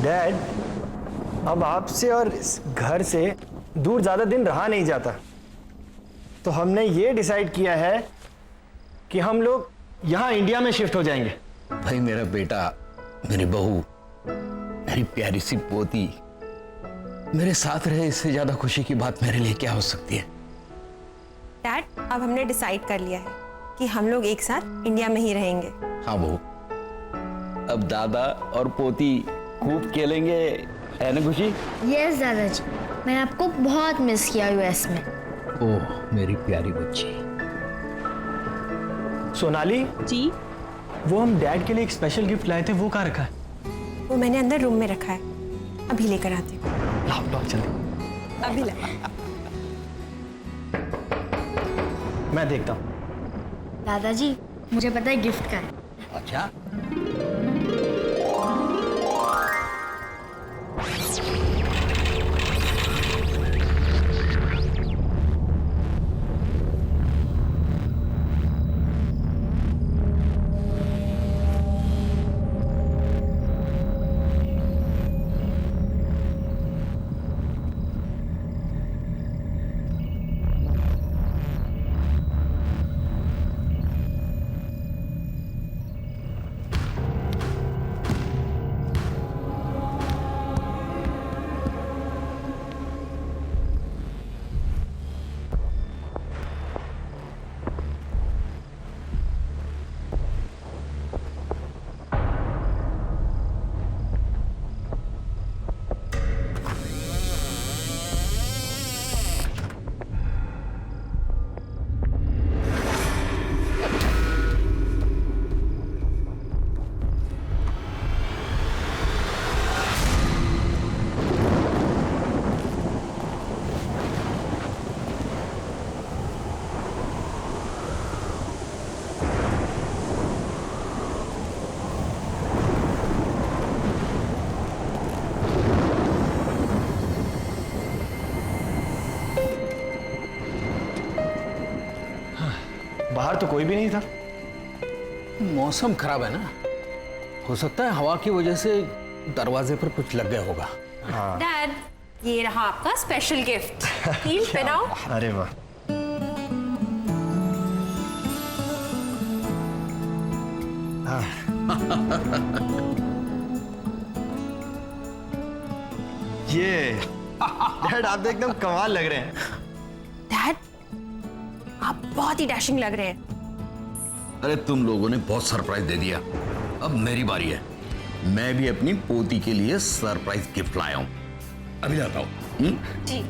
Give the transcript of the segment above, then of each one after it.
Dad, अब आपसे और इस घर से दूर ज़्यादा दिन रहा नहीं जाता, तो हमने ये डिसाइड किया है कि हम लोग यहाँ इंडिया में शिफ्ट हो जाएंगे। भाई मेरा बेटा, मेरी बहू, मेरी प्यारी सी पोती मेरे साथ रहे, इससे ज्यादा खुशी की बात मेरे लिए क्या हो सकती है। डैड, अब हमने डिसाइड कर लिया है कि हम लोग एक साथ इंडिया में ही रहेंगे। हाँ बहू, अब दादा और पोती खूब खेलेंगे, है ना खुशी? यस दादाजी, मैंने आपको बहुत मिस किया यूएस में। ओह मेरी प्यारी बच्ची। सोनाली जी, वो हम डैड के लिए एक स्पेशल गिफ्ट लाए थे, वो कहाँ रखा है? वो मैंने अंदर रूम में रखा है, अभी लेकर आती हूँ। लाओ लाओ जल्दी। अभी ला। मैं देखता हूँ। दादाजी, मुझे पता है गिफ्ट का है। अच्छा, बाहर तो कोई भी नहीं था। मौसम खराब है ना, हो सकता है हवा की वजह से दरवाजे पर कुछ लग गया होगा। डैड, ये रहा आपका स्पेशल गिफ्ट। हील पहनाओ। अरे वाह, ये डैड आप तो एकदम कमाल लग रहे हैं। डैड, आप बहुत ही डैशिंग लग रहे हैं। अरे तुम लोगों ने बहुत सरप्राइज दे दिया, अब मेरी बारी है। मैं भी अपनी पोती के लिए सरप्राइज गिफ्ट लाया हूं, अभी लाता हूं। जी।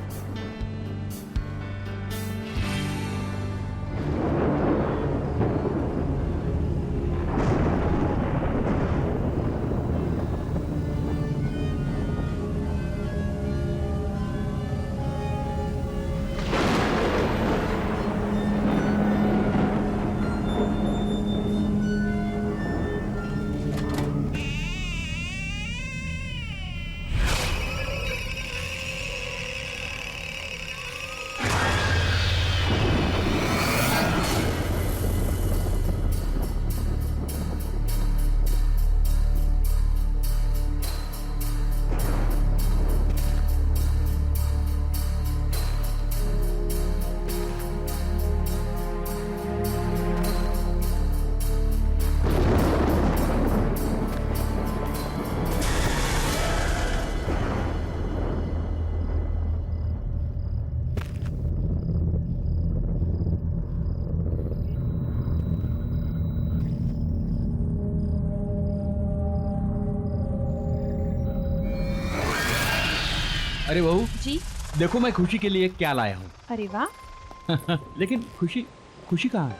अरे बहू जी। देखो मैं खुशी के लिए क्या लाया हूँ। अरे वाह। लेकिन खुशी खुशी कहाँ है?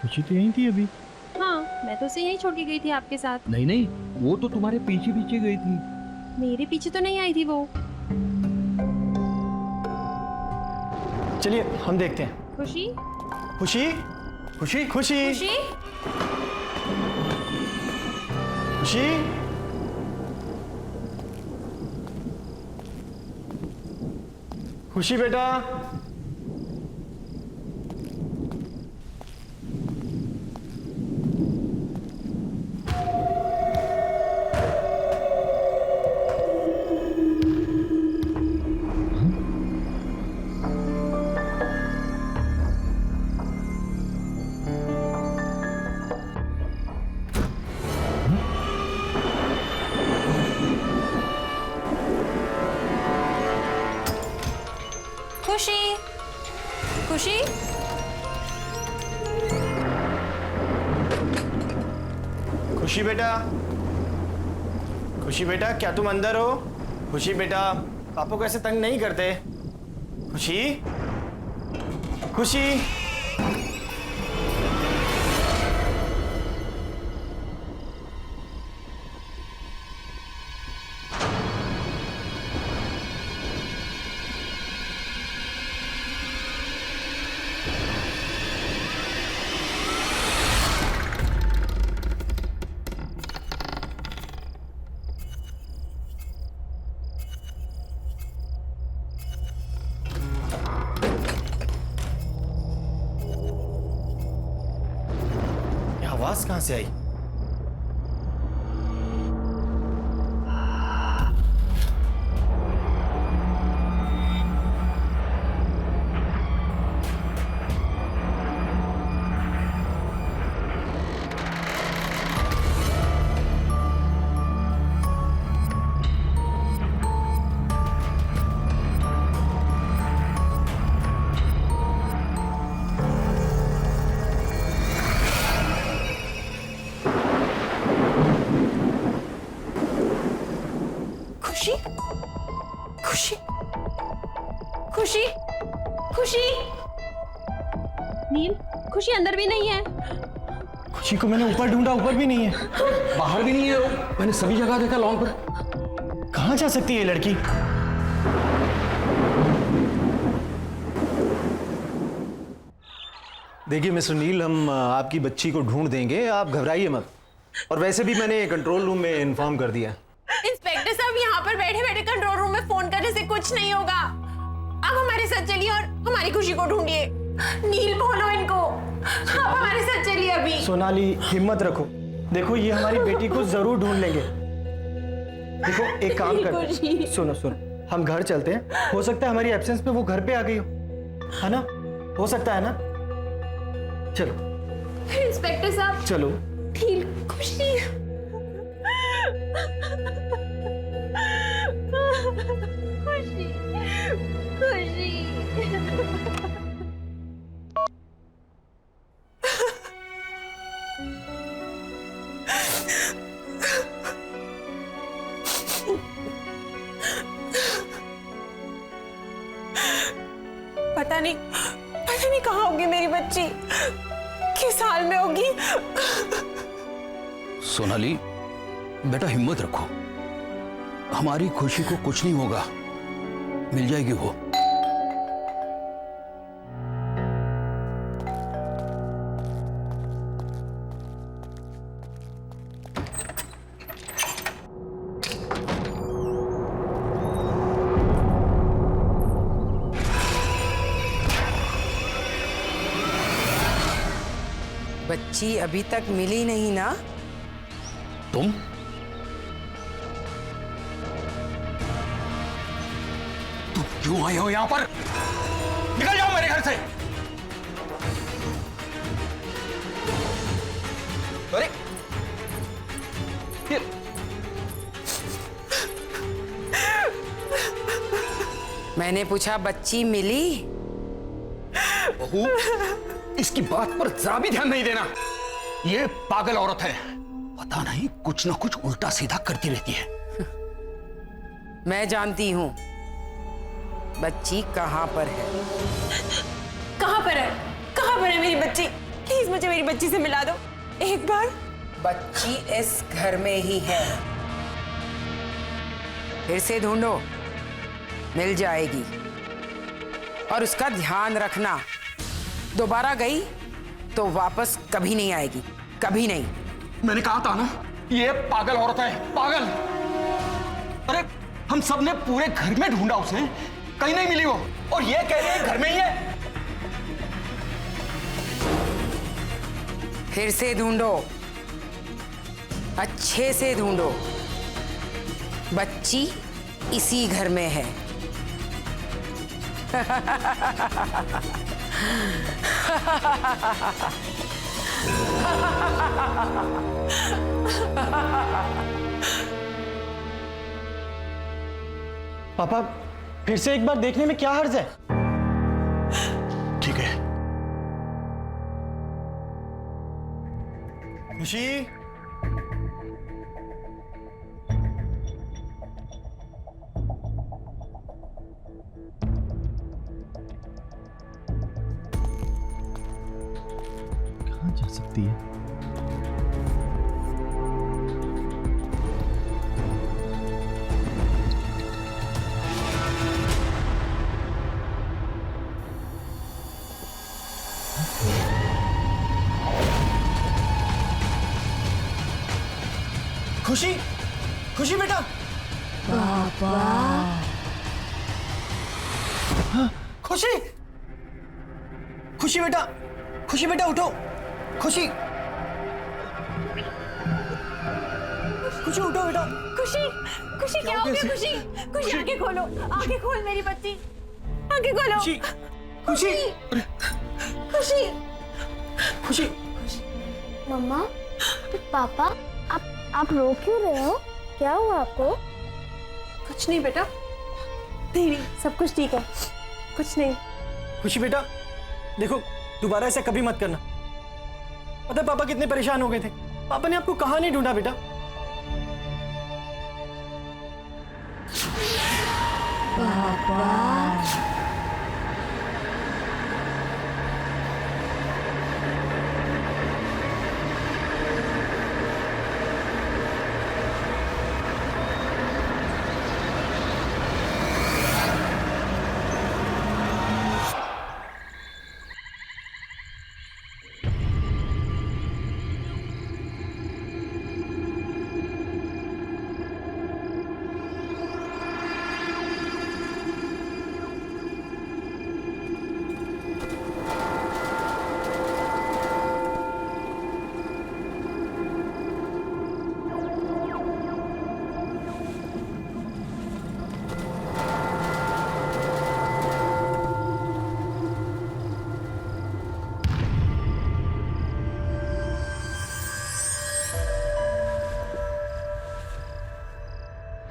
खुशी तो यहीं थी अभी। हाँ, मैं तो उसे यहीं छोड़ के गई थी आपके साथ। नहीं नहीं, वो तो तुम्हारे पीछे पीछे गई थी। मेरे पीछे तो नहीं आई थी वो। चलिए हम देखते हैं। खुशी, खुशी खुशी खुशी खुशी, खुशी, खुशी बेटा। खुशी, खुशी बेटा, खुशी बेटा, क्या तुम अंदर हो? खुशी बेटा, पापा को ऐसे तंग नहीं करते। खुशी, खुशी। आवाज कहां से आई? खुशी, खुशी, खुशी, खुशी। नील, खुशी अंदर भी नहीं है। खुशी को मैंने ऊपर ढूंढा, ऊपर भी नहीं है। बाहर भी नहीं है वो। मैंने सभी जगह देखा लॉन पर। कहां जा सकती है ये लड़की? देखिए मिस्टर नील, हम आपकी बच्ची को ढूंढ देंगे, आप घबराइए मत। और वैसे भी मैंने कंट्रोल रूम में इन्फॉर्म कर दिया। इंस्पेक्टर साहब, यहाँ पर बैठे बैठे कंट्रोल रूम में फोन करने से कुछ नहीं होगा। आप हमारे साथ चलिए और हमारी खुशी को ढूंढिए। नील, बोलो इनको, आप हमारे साथ चलिए अभी। सोनाली, हिम्मत रखो। देखो, ये हमारी बेटी को जरूर ढूंढ लेंगे। देखो, एक काम करते हैं। सुनो सुनो, हम घर चलते हैं। हो सकता है हमारी एब्सेंस में वो घर पे आ गई हो, है ना? हो सकता है ना? चलो इंस्पेक्टर साहब, चलो। नील, खुशी। खुशी, खुशी। पता नहीं कहाँ होगी मेरी बच्ची, किस हाल में होगी। सोनाली बेटा, हिम्मत रखो। हमारी खुशी को कुछ नहीं होगा, मिल जाएगी वो। बच्ची अभी तक मिली नहीं ना? तुम क्यों आए हो यहां पर? निकल जाओ मेरे घर से। अरे मैंने पूछा बच्ची मिली? बहू, इसकी बात पर जरा भी ध्यान नहीं देना। ये पागल औरत है, पता नहीं कुछ ना कुछ उल्टा सीधा करती रहती है। मैं जानती हूं बच्ची कहां पर है। कहां पर है? कहां पर है मेरी बच्ची? प्लीज मुझे मेरी बच्ची से मिला दो एक बार। बच्ची इस घर में ही है, फिर से ढूंढो, मिल जाएगी। और उसका ध्यान रखना, दोबारा गई तो वापस कभी नहीं आएगी, कभी नहीं। मैंने कहा था ना, ये पागल औरत है, पागल। अरे हम सब ने पूरे घर में ढूंढा उसे, कहीं नहीं मिली वो, और ये कह रही है घर में ही है। फिर से ढूंढो, अच्छे से ढूंढो। बच्ची इसी घर में है। पापा, फिर से एक बार देखने में क्या हर्ज है? ठीक है, खुशी, कहाँ जा सकती है? खुशी, खुशी बेटा। खुशी, खुशी बेटा, खुशी बेटा उठो। खुशी, खुशी उठो बेटा। खुशी, खुशी क्या हो गया? खुशी, खुशी आंखें खोलो, आंखें खोल मेरी बच्ची, आंखें खोलो। खुशी, खुशी, खुशी, खुशी। मम्मा, पापा, आप रो क्यों रहे हो? क्या हुआ आपको? कुछ नहीं बेटा, नहीं, सब कुछ ठीक है, कुछ नहीं। खुशी बेटा, देखो दोबारा ऐसा कभी मत करना। पता है पापा कितने परेशान हो गए थे। पापा ने आपको कहाँ नहीं ढूंढा बेटा।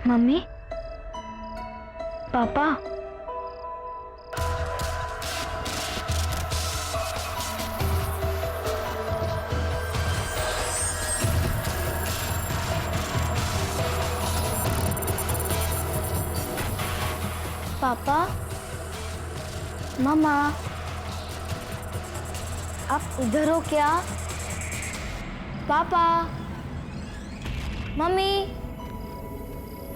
मम्मी, पापा, पापा, मम्मा, आप इधर हो क्या? पापा, मम्मी,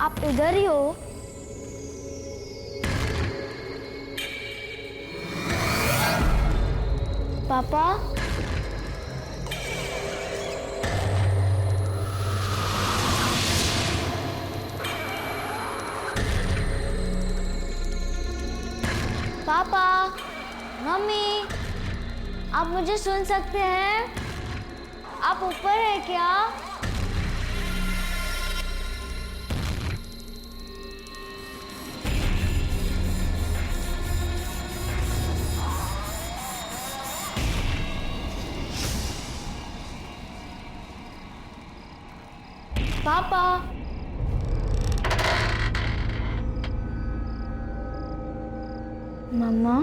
आप इधर ही हो? पापा, पापा, मम्मी, आप मुझे सुन सकते हैं? आप ऊपर हैं क्या? पापा, मम्मा,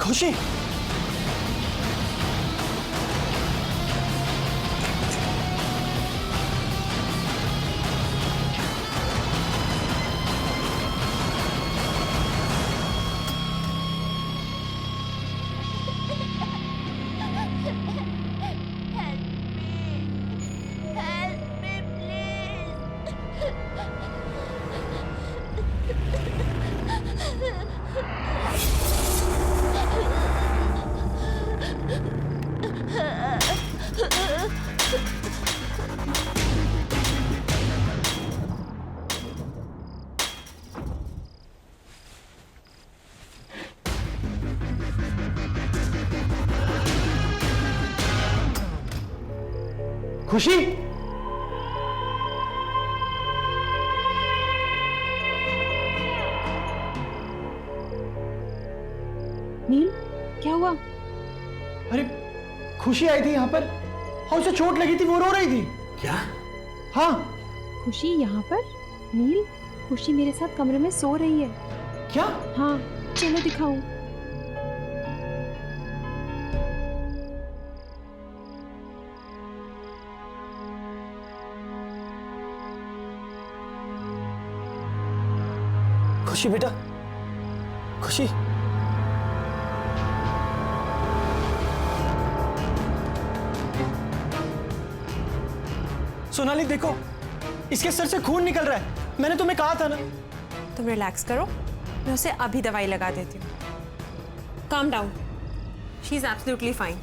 खुशी, खुशी, नील क्या हुआ? अरे खुशी आई थी यहाँ पर और उसे चोट लगी थी, वो रो रही थी। क्या? हाँ। खुशी यहाँ पर? नील, खुशी मेरे साथ कमरे में सो रही है। क्या? हाँ, चलो दिखाऊं। खुशी बेटा, खुशी। सोनाली देखो, इसके सर से खून निकल रहा है। मैंने तुम्हें कहा था ना। तुम रिलैक्स करो, मैं उसे अभी दवाई लगा देती हूँ। Calm down, she is absolutely fine.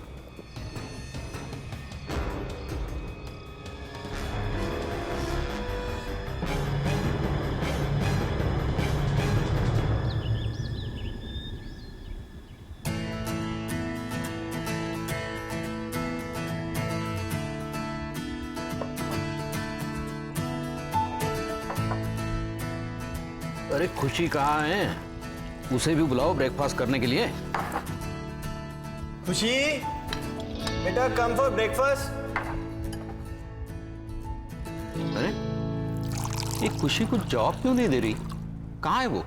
अरे खुशी कहाँ है? उसे भी बुलाओ ब्रेकफास्ट करने के लिए। खुशी बेटा, कम फॉर ब्रेकफास्ट। अरे ये खुशी को जॉब क्यों नहीं दे रही? कहाँ है वो?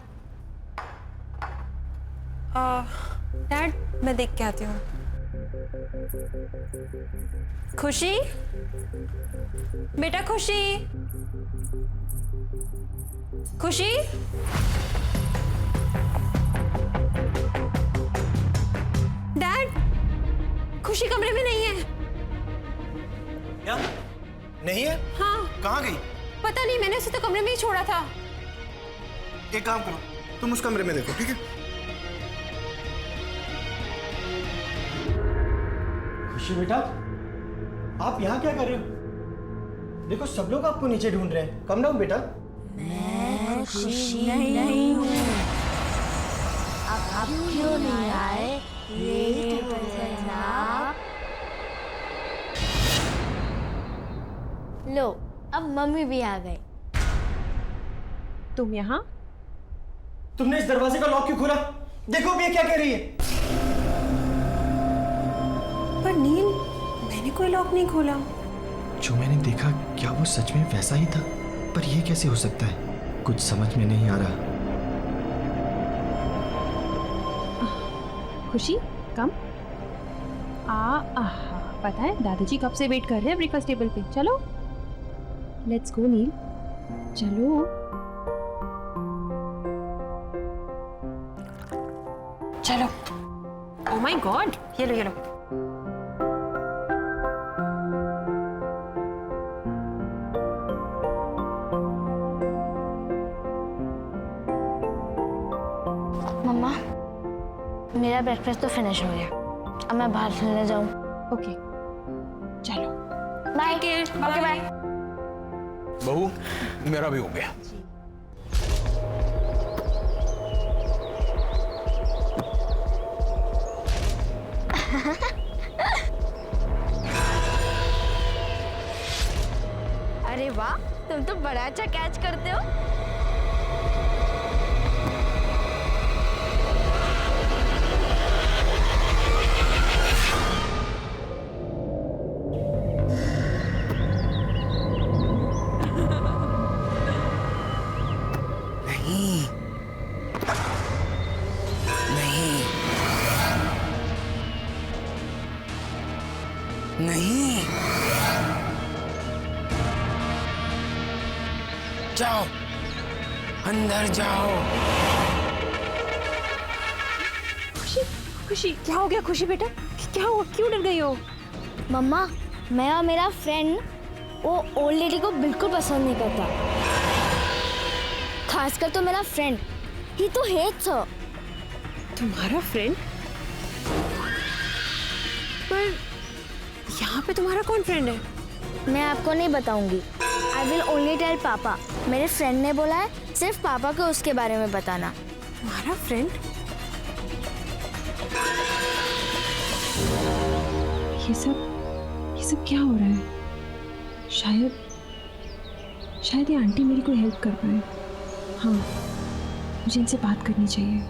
डैड, मैं देख के आती हूँ। खुशी बेटा, खुशी, खुशी। डैड, खुशी कमरे में नहीं है। क्या? नहीं है? हाँ, कहाँ गई? पता नहीं, मैंने उसे तो कमरे में ही छोड़ा था। एक काम करो, तुम उस कमरे में देखो, ठीक है? खुशी बेटा, आप यहाँ क्या कर रहे हो? देखो सब लोग आपको नीचे ढूंढ रहे हैं। कम डाउन बेटा। मैं खुशी नहीं हूँ। आप क्यों नहीं आए? लेट हो गए ना। लो, अब मम्मी भी आ गई। तुम यहाँ? तुमने इस दरवाजे का लॉक क्यों खोला? देखो अब ये क्या कह रही है। पर नील, मैंने कोई लॉक नहीं खोला। जो मैंने देखा, क्या वो सच में वैसा ही था? पर ये कैसे हो सकता है? कुछ समझ में नहीं आ रहा। खुशी कम। पता है दादाजी कब से वेट कर रहे हैं ब्रेकफास्ट टेबल पे। चलो लेट्स गो नील, चलो। चलो। ओह माय गॉड, ये लो ये लो। मम्मा, मेरा ब्रेकफास्ट तो फिनिश हो गया। अब मैं बाहर खेलने जाऊँ। ओके चलो। बाय। Okay bye. बहू, मेरा भी हो गया। अरे वाह, तुम तो बड़ा अच्छा कैच करते हो। नहीं, जाओ अंदर जाओ। खुशी खुशी क्या हो गया? खुशी बेटा क्या हुआ? क्यों डर गई हो? मम्मा, मैं और मेरा फ्रेंड वो ओल्ड लेडी को बिल्कुल पसंद नहीं करता। खासकर तो मेरा फ्रेंड, ही तो हेट्स हर। तुम्हारा फ्रेंड? पर यहाँ पे तुम्हारा कौन फ्रेंड है? मैं आपको नहीं बताऊंगी। आई विल ओनली टेल पापा। मेरे फ्रेंड ने बोला है सिर्फ पापा को उसके बारे में बताना। तुम्हारा फ्रेंड? ये सब क्या हो रहा है? शायद ये आंटी मेरी कोई हेल्प कर पाए। हाँ, मुझे इनसे बात करनी चाहिए।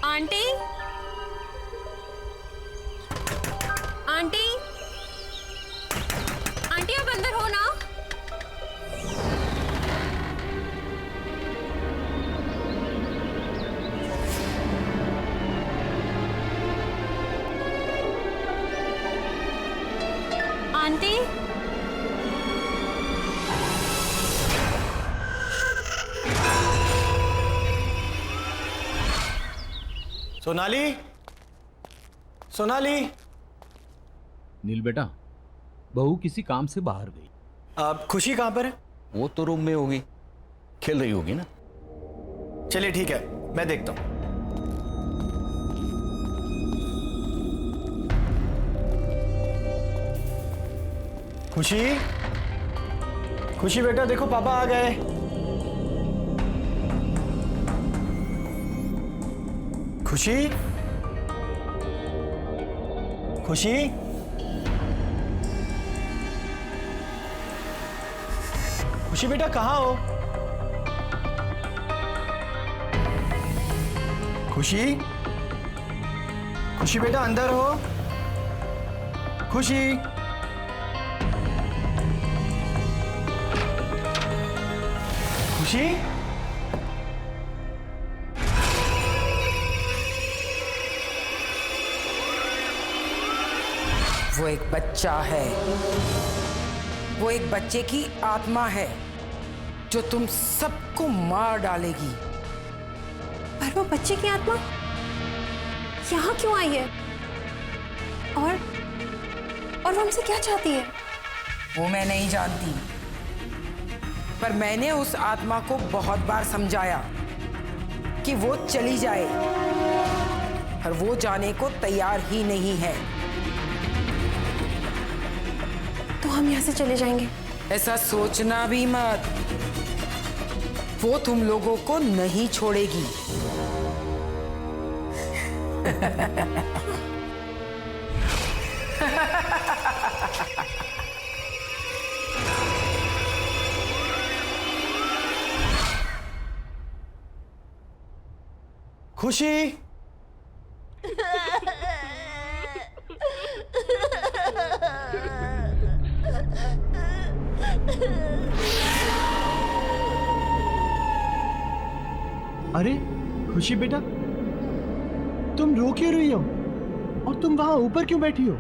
आंटी, आंटी, आंटी आप अंदर हो ना? आंटी, सोनाली, सोनाली। नील बेटा, बहू किसी काम से बाहर गई। अब खुशी कहाँ पर है? वो तो रूम में होगी, खेल रही होगी ना। चलिए ठीक है, मैं देखता हूं। खुशी, खुशी बेटा देखो पापा आ गए। खुशी, खुशी, खुशी बेटा कहाँ हो? खुशी, खुशी बेटा अंदर हो? खुशी, खुशी, वो एक बच्चा है, वो एक बच्चे की आत्मा है जो तुम सबको मार डालेगी। पर वो बच्चे की आत्मा यहाँ क्यों आई है? और वो हमसे क्या चाहती है? वो मैं नहीं जानती, पर मैंने उस आत्मा को बहुत बार समझाया कि वो चली जाए, पर वो जाने को तैयार ही नहीं है। तो हम यहाँ से चले जाएंगे? ऐसा सोचना भी मत, वो तुम लोगों को नहीं छोड़ेगी। खुशी, अरे खुशी बेटा, तुम रो क्यों रही हो? और तुम वहां ऊपर क्यों बैठी हो?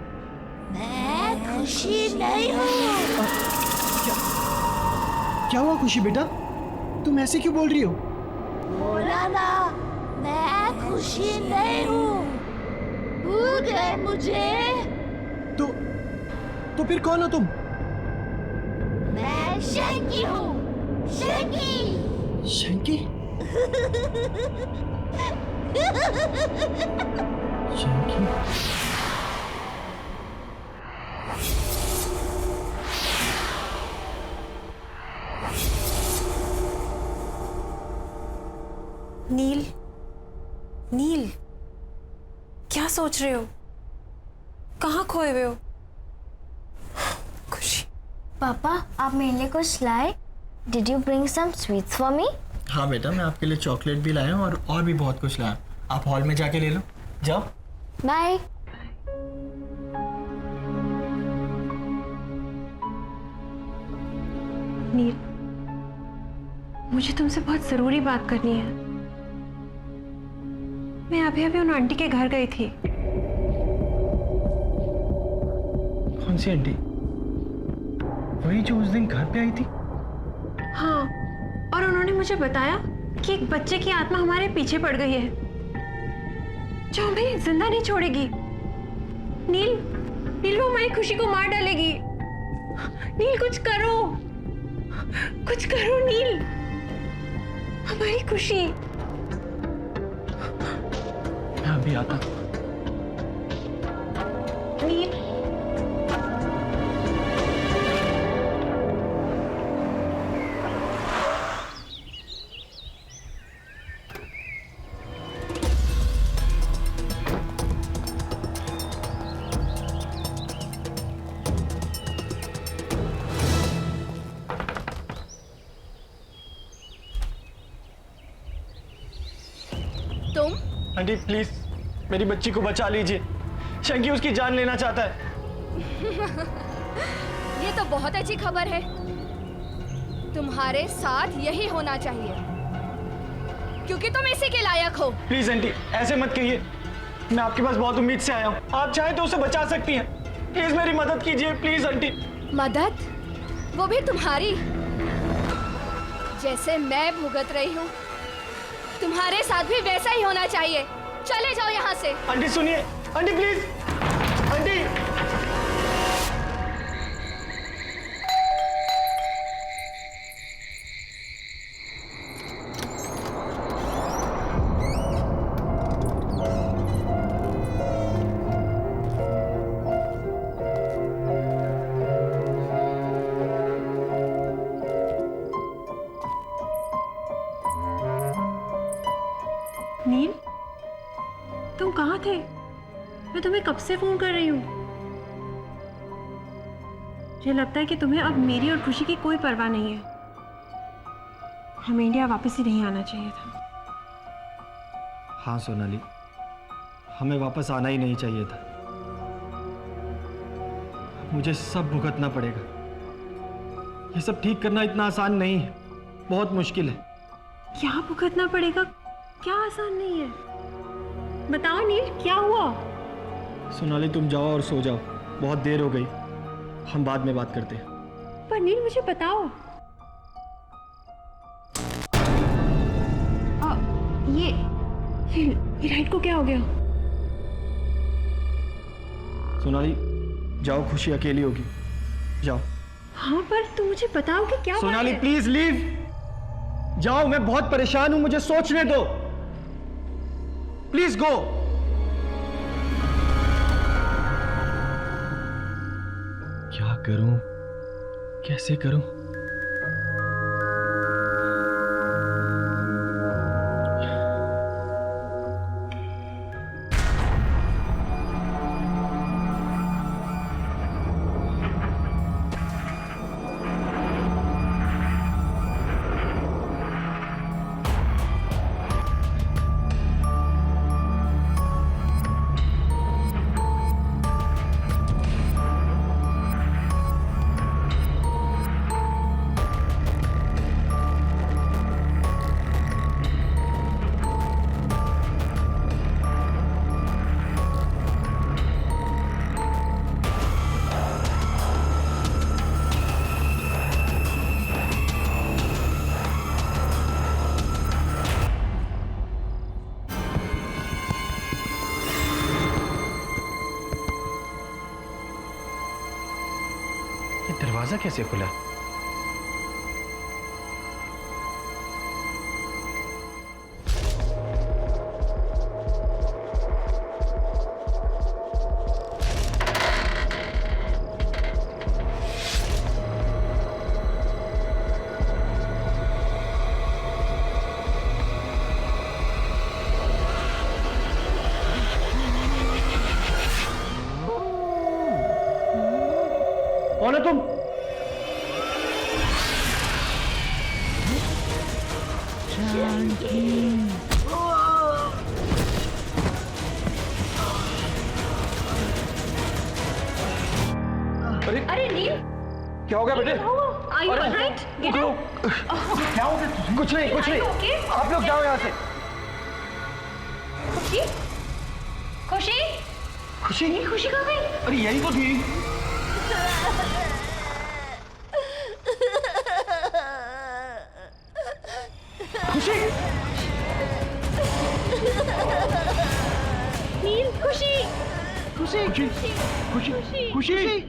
मैं खुशी नहीं हूँ। क्या हुआ खुशी बेटा, तुम ऐसे क्यों बोल रही हो? बोला ना, मैं खुशी नहीं हूँ। भूल गए मुझे? तो फिर कौन हो तुम? मैं शंकी हूँ, शंकी। शंकी? शंकी? नील, नील, क्या सोच रहे हो? कहाँ खोए हुए हो? खुशी। पापा, आप मेरे लिए कुछ लाए? Did you bring some sweets for me? हाँ बेटा, मैं आपके लिए चॉकलेट भी लाया हूँ और भी बहुत कुछ लाया। आप हॉल में जाके ले लो, जाओ। बाय। नील, मुझे तुमसे बहुत जरूरी बात करनी है। मैं अभी अभी उन आंटी के घर गई थी। कौन सी आंटी? वही जो उस दिन घर पे आई थी? हाँ, और उन्होंने मुझे बताया कि एक बच्चे की आत्मा हमारे पीछे पड़ गई है जो हमें जिंदा नहीं छोड़ेगी। नील, नील वो हमारी खुशी को मार डालेगी। नील कुछ करो, कुछ करो नील, हमारी खुशी। मैं अभी आता। नील, तुम? आंटी प्लीज मेरी बच्ची को बचा लीजिए, शंकी उसकी जान लेना चाहता है। ये तो बहुत अच्छी खबर है। तुम्हारे साथ यही होना चाहिए, क्योंकि तुम इसी के लायक हो। प्लीज आंटी ऐसे मत कहिए, मैं आपके पास बहुत उम्मीद से आया हूँ, आप चाहे तो उसे बचा सकती हैं। प्लीज मेरी मदद कीजिए प्लीज आंटी। मदद? वो भी तुम्हारी? जैसे मैं भुगत रही हूँ तुम्हारे साथ भी वैसा ही होना चाहिए। चले जाओ यहाँ से। आंटी सुनिए, आंटी प्लीज, आंटी। नील, तुम कहाँ थे? मैं तुम्हें कब से फोन कर रही हूँ। मुझे लगता है कि तुम्हें अब मेरी और खुशी की कोई परवाह नहीं है। हमें इंडिया वापस ही नहीं आना चाहिए था। हाँ सोनाली, हमें वापस आना ही नहीं चाहिए था। मुझे सब भुगतना पड़ेगा। ये सब ठीक करना इतना आसान नहीं है, बहुत मुश्किल है। क्या भुगतना पड़ेगा? क्या आसान नहीं है? बताओ नील, क्या हुआ? सोनाली तुम जाओ और सो जाओ, बहुत देर हो गई, हम बाद में बात करते हैं। पर नील मुझे बताओ, ये लाइट को क्या हो गया? सोनाली जाओ, खुशी अकेली होगी, जाओ। हाँ पर तुम मुझे बताओ कि क्या सोनाली बात है? प्लीज लीव, जाओ, मैं बहुत परेशान हूं, मुझे सोचने दो, प्लीज गो। क्या करूं, कैसे करूं? दरवाजा कैसे खुला? कौन हो तुम? अरे नील, क्या हो गया बेटे? Are you alright? Get up. क्या हो गया? कुछ नहीं, कुछ नहीं। Okay? आप लोग जाओ यहाँ से। खुशी? खुशी? खुशी? नील, खुशी कहाँ गई? अरे यही तो थी। खुशी? नील, खुशी? खुशी? खुशी? खुशी? खुशी?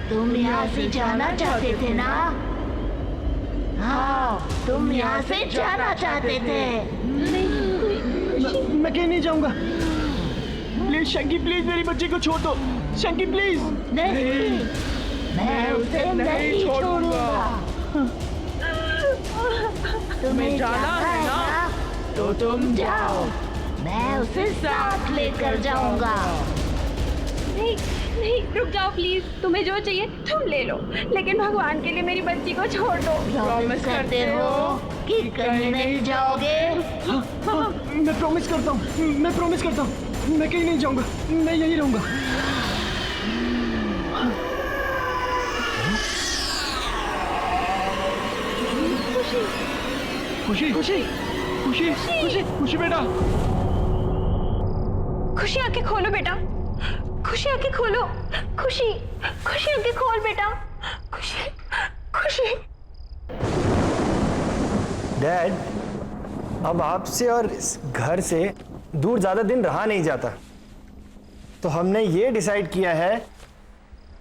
तुम यहाँ से जाना चाहते थे ना? हाँ, तुम यहाँ से जाना चाहते थे। मैं कहीं नहीं जाऊंगा। प्लीज शंकी, प्लीज मेरी बच्ची को छोड़ दो। शंकी प्लीज। नहीं, मैं उसे नहीं छोड़ूंगा। तुम्हें जाना है ना? तो तुम जाओ, मैं उसे साथ लेकर जाऊंगा। नहीं, नहीं रुक जाओ प्लीज, तुम्हें जो चाहिए तुम ले लो, लेकिन भगवान के लिए मेरी बच्ची को छोड़ दो। प्रॉमिस करते हो कि कहीं नहीं जाओगे? हाँ, मैं प्रॉमिस करता हूँ, मैं प्रॉमिस करता हूँ, मैं कहीं नहीं जाऊंगा, मैं यहीं रहूंगा। खुशी खुशी खुशी खुशी खुशी बेटा, खुशी आंखें खोलो बेटा, खुशी आंखें खोलो, खुशी खुशी आंखें खोल बेटा, खुशी खुशी। डैड, अब आपसे और इस घर से दूर ज्यादा दिन रहा नहीं जाता, तो हमने ये डिसाइड किया है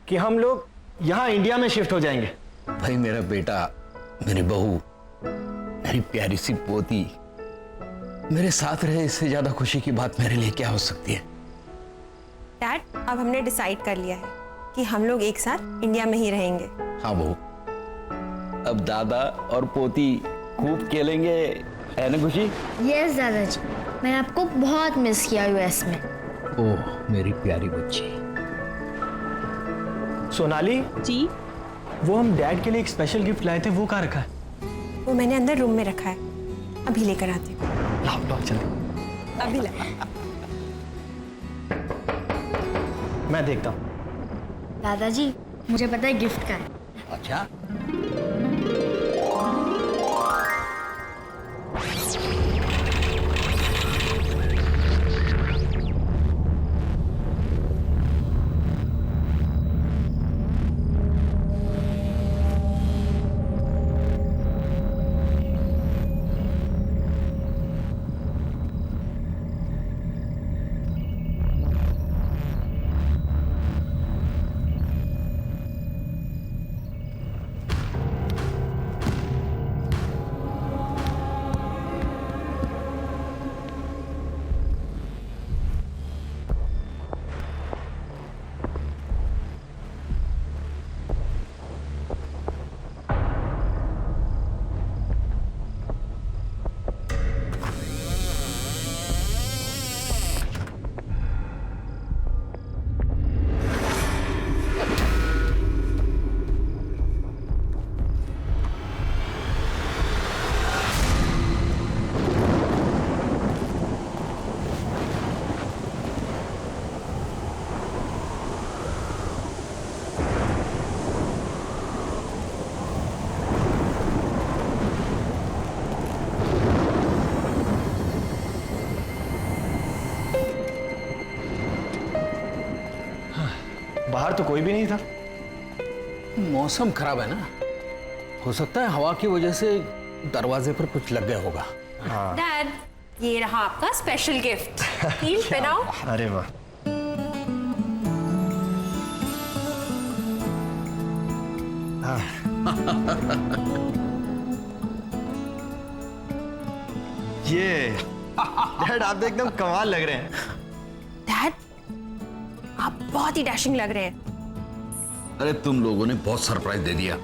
कि हम लोग यहाँ इंडिया में शिफ्ट हो जाएंगे। भाई मेरा बेटा, मेरी बहू, मेरी प्यारी सी पोती मेरे साथ रहे, इससे ज्यादा खुशी की बात मेरे लिए क्या हो सकती है। डैड, अब हमने डिसाइड कर लिया है कि हम लोग एक साथ इंडिया में ही रहेंगे। हाँ बहू, अब दादा और पोती खूब खेलेंगे, है ना खुशी? यस दादाजी, मैंने आपको बहुत मिस किया यूएस में। ओह मेरी प्यारी बच्ची। सोनाली जी वो हम डैड के लिए एक स्पेशल गिफ्ट लाए थे, वो कहाँ रखा है? वो मैंने अंदर रूम में रखा है, अभी लेकर आती हूँ। लाओ लाओ जल्दी, अभी ला। मैं देखता हूँ। दादाजी मुझे पता है गिफ्ट का है। अच्छा, बाहर तो कोई भी नहीं था। मौसम खराब है ना, हो सकता है हवा की वजह से दरवाजे पर कुछ लग गया होगा। डैड, ये रहा आपका स्पेशल गिफ्ट। हील पहनाओ। अरे वाह, ये डैड आप तो एकदम कमाल लग रहे हैं। डैड, आप बहुत ही डैशिंग लग रहे हैं। अरे तुम लोगों ने बहुत सरप्राइज दे दिया,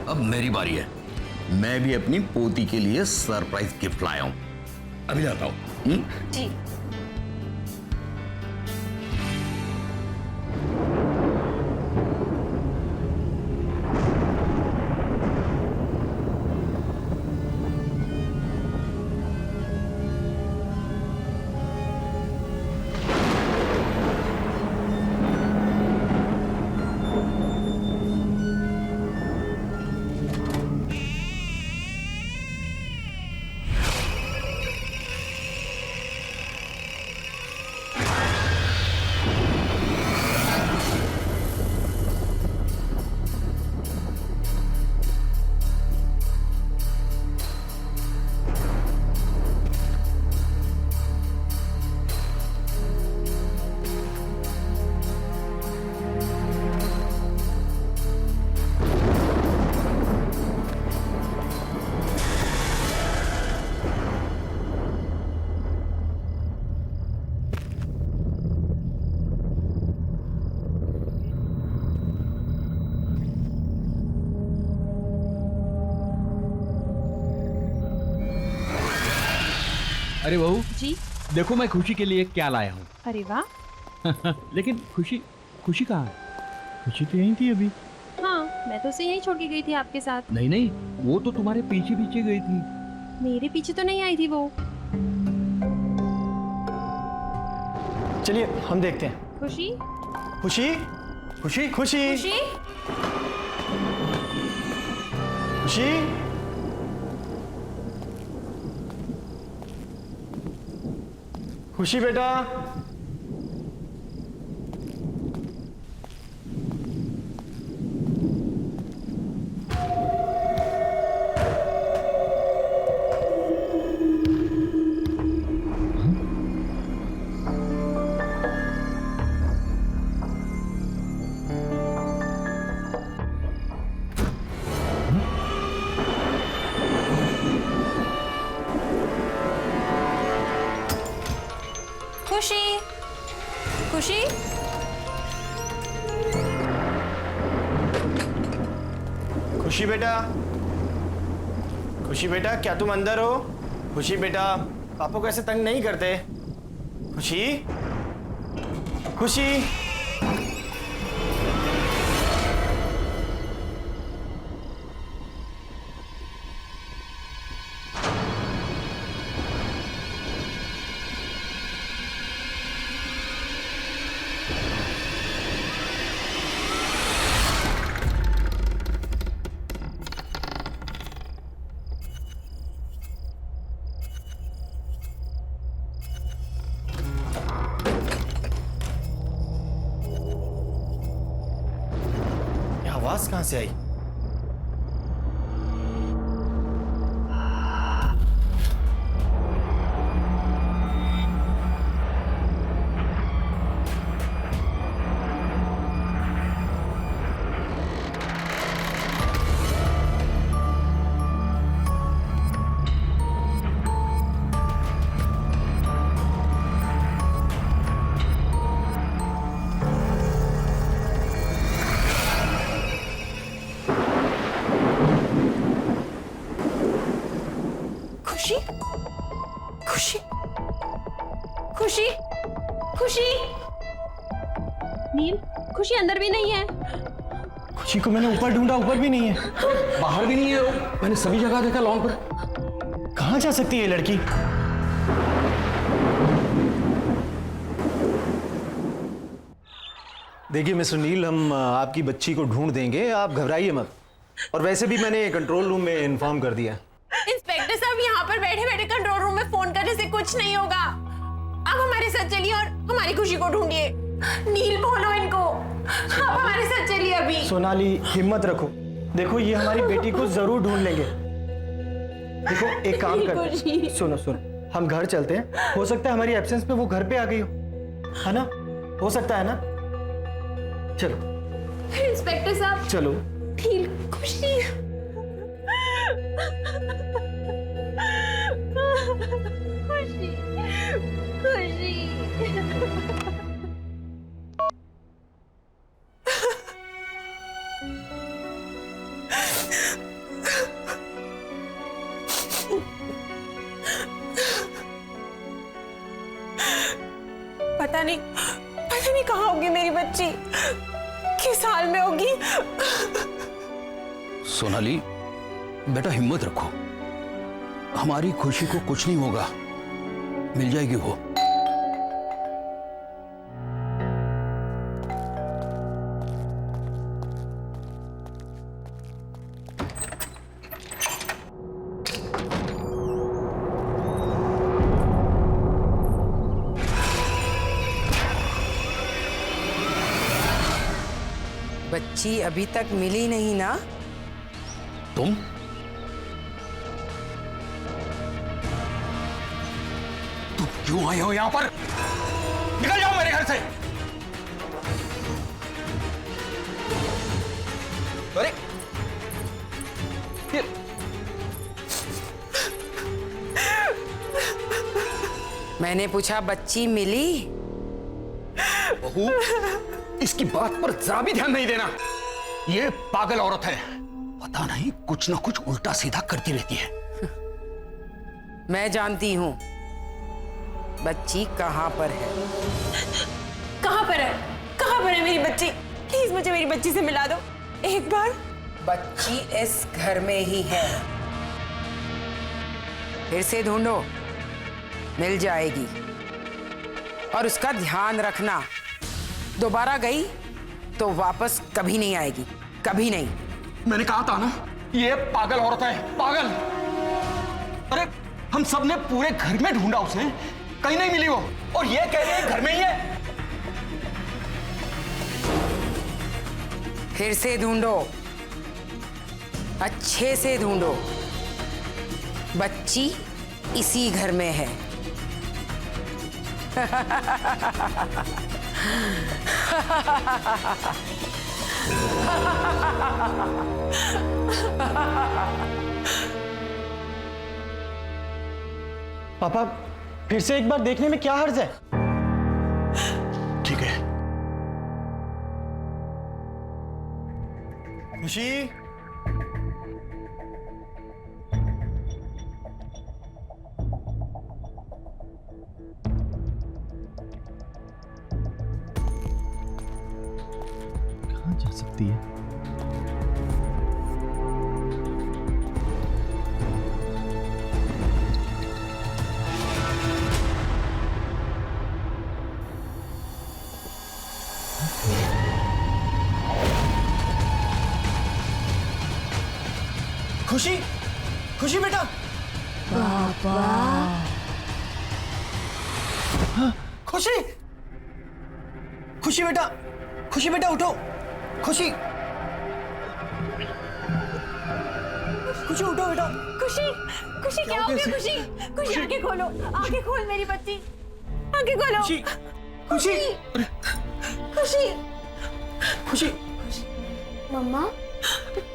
अब मेरी बारी है। मैं भी अपनी पोती के लिए सरप्राइज गिफ्ट लाया हूं, अभी लाता हूं। जी। अरे बहू जी देखो मैं खुशी के लिए क्या लाया हूँ। अरे वाह, लेकिन खुशी खुशी कहाँ है? खुशी तो यहीं थी अभी। हाँ, मैं तो उसे यहीं छोड़ के गई थी आपके साथ। नहीं नहीं, वो तो तुम्हारे पीछे पीछे गई थी। मेरे पीछे तो नहीं आई थी वो। चलिए हम देखते हैं। खुशी, खुशी, खुशी, खुशी, खुशी, खुशी, खुशी बेटा। खुशी, खुशी, खुशी बेटा, खुशी बेटा, क्या तुम अंदर हो? खुशी बेटा, पापा को ऐसे तंग नहीं करते। खुशी, खुशी, ये आवाज कहां से आई? खुशी, खुशी, खुशी, खुशी। नील, खुशी अंदर भी नहीं है। खुशी को मैंने ऊपर ढूंढा, ऊपर भी नहीं है। बाहर भी नहीं है वो। मैंने सभी जगह देखा लॉन पर। कहां जा सकती है ये लड़की? देखिए मिस्टर नील, हम आपकी बच्ची को ढूंढ देंगे, आप घबराइए मत। और वैसे भी मैंने कंट्रोल रूम में इन्फॉर्म कर दिया। इंस्पेक्टर साहब, यहाँ पर बैठे बैठे कंट्रोल रूम में फोन करने से कुछ नहीं होगा। आप हमारे साथ चलिए और हमारी खुशी को ढूंढिए। नील, बोलो इनको, आप हमारे साथ चलिए अभी। सोनाली, हिम्मत रखो। देखो, ये हमारी बेटी को जरूर ढूंढ लेंगे। देखो, एक काम करते हैं। सुनो सुनो, हम घर चलते हैं। हो सकता है हमारी एब्सेंस में वो घर पे आ गई हो, है ना? हो सकता है ना? चलो इंस्पेक्टर साहब, चलो। नील, खुशी, खुशी, खुशी। पता नहीं कहाँ होगी मेरी बच्ची, किस हाल में होगी। सोनाली बेटा, हिम्मत रखो। हमारी खुशी को कुछ नहीं होगा, मिल जाएगी वो। बच्ची अभी तक मिली नहीं ना? तुम क्यों आए हो यहां पर? निकल जाओ मेरे घर से। अरे मैंने पूछा बच्ची मिली? बहू, इसकी बात पर जरा भी ध्यान नहीं देना। ये पागल औरत है, पता नहीं कुछ ना कुछ उल्टा सीधा करती रहती है। मैं जानती हूं बच्ची कहां पर है। कहां पर है? कहाँ पर है मेरी बच्ची? प्लीज मुझे मेरी बच्ची से मिला दो एक बार। बच्ची इस घर में ही है, फिर से ढूंढो, मिल जाएगी। और उसका ध्यान रखना, दोबारा गई तो वापस कभी नहीं आएगी, कभी नहीं। मैंने कहा था ना, ये पागल औरत है, पागल। अरे हम सब ने पूरे घर में ढूंढा उसे, कहीं नहीं मिली वो, और ये कह रही है घर में ही है। फिर से ढूंढो, अच्छे से ढूंढो, बच्ची इसी घर में है। पापा फिर से एक बार देखने में क्या हर्ज है? ठीक है। खुशी, कहाँ जा सकती है? खुशी, खुशी बेटा। पापा खुशी, खुशी बेटा, खुशी बेटा उठो। खुशी, खुशी उठो बेटा। खुशी, खुशी क्या हो गया? खुशी, खुशी आंखें खोलो, आंखें खोल मेरी बच्ची, आंखें खोलो। खुशी, खुशी, खुशी, खुशी। मम्मा,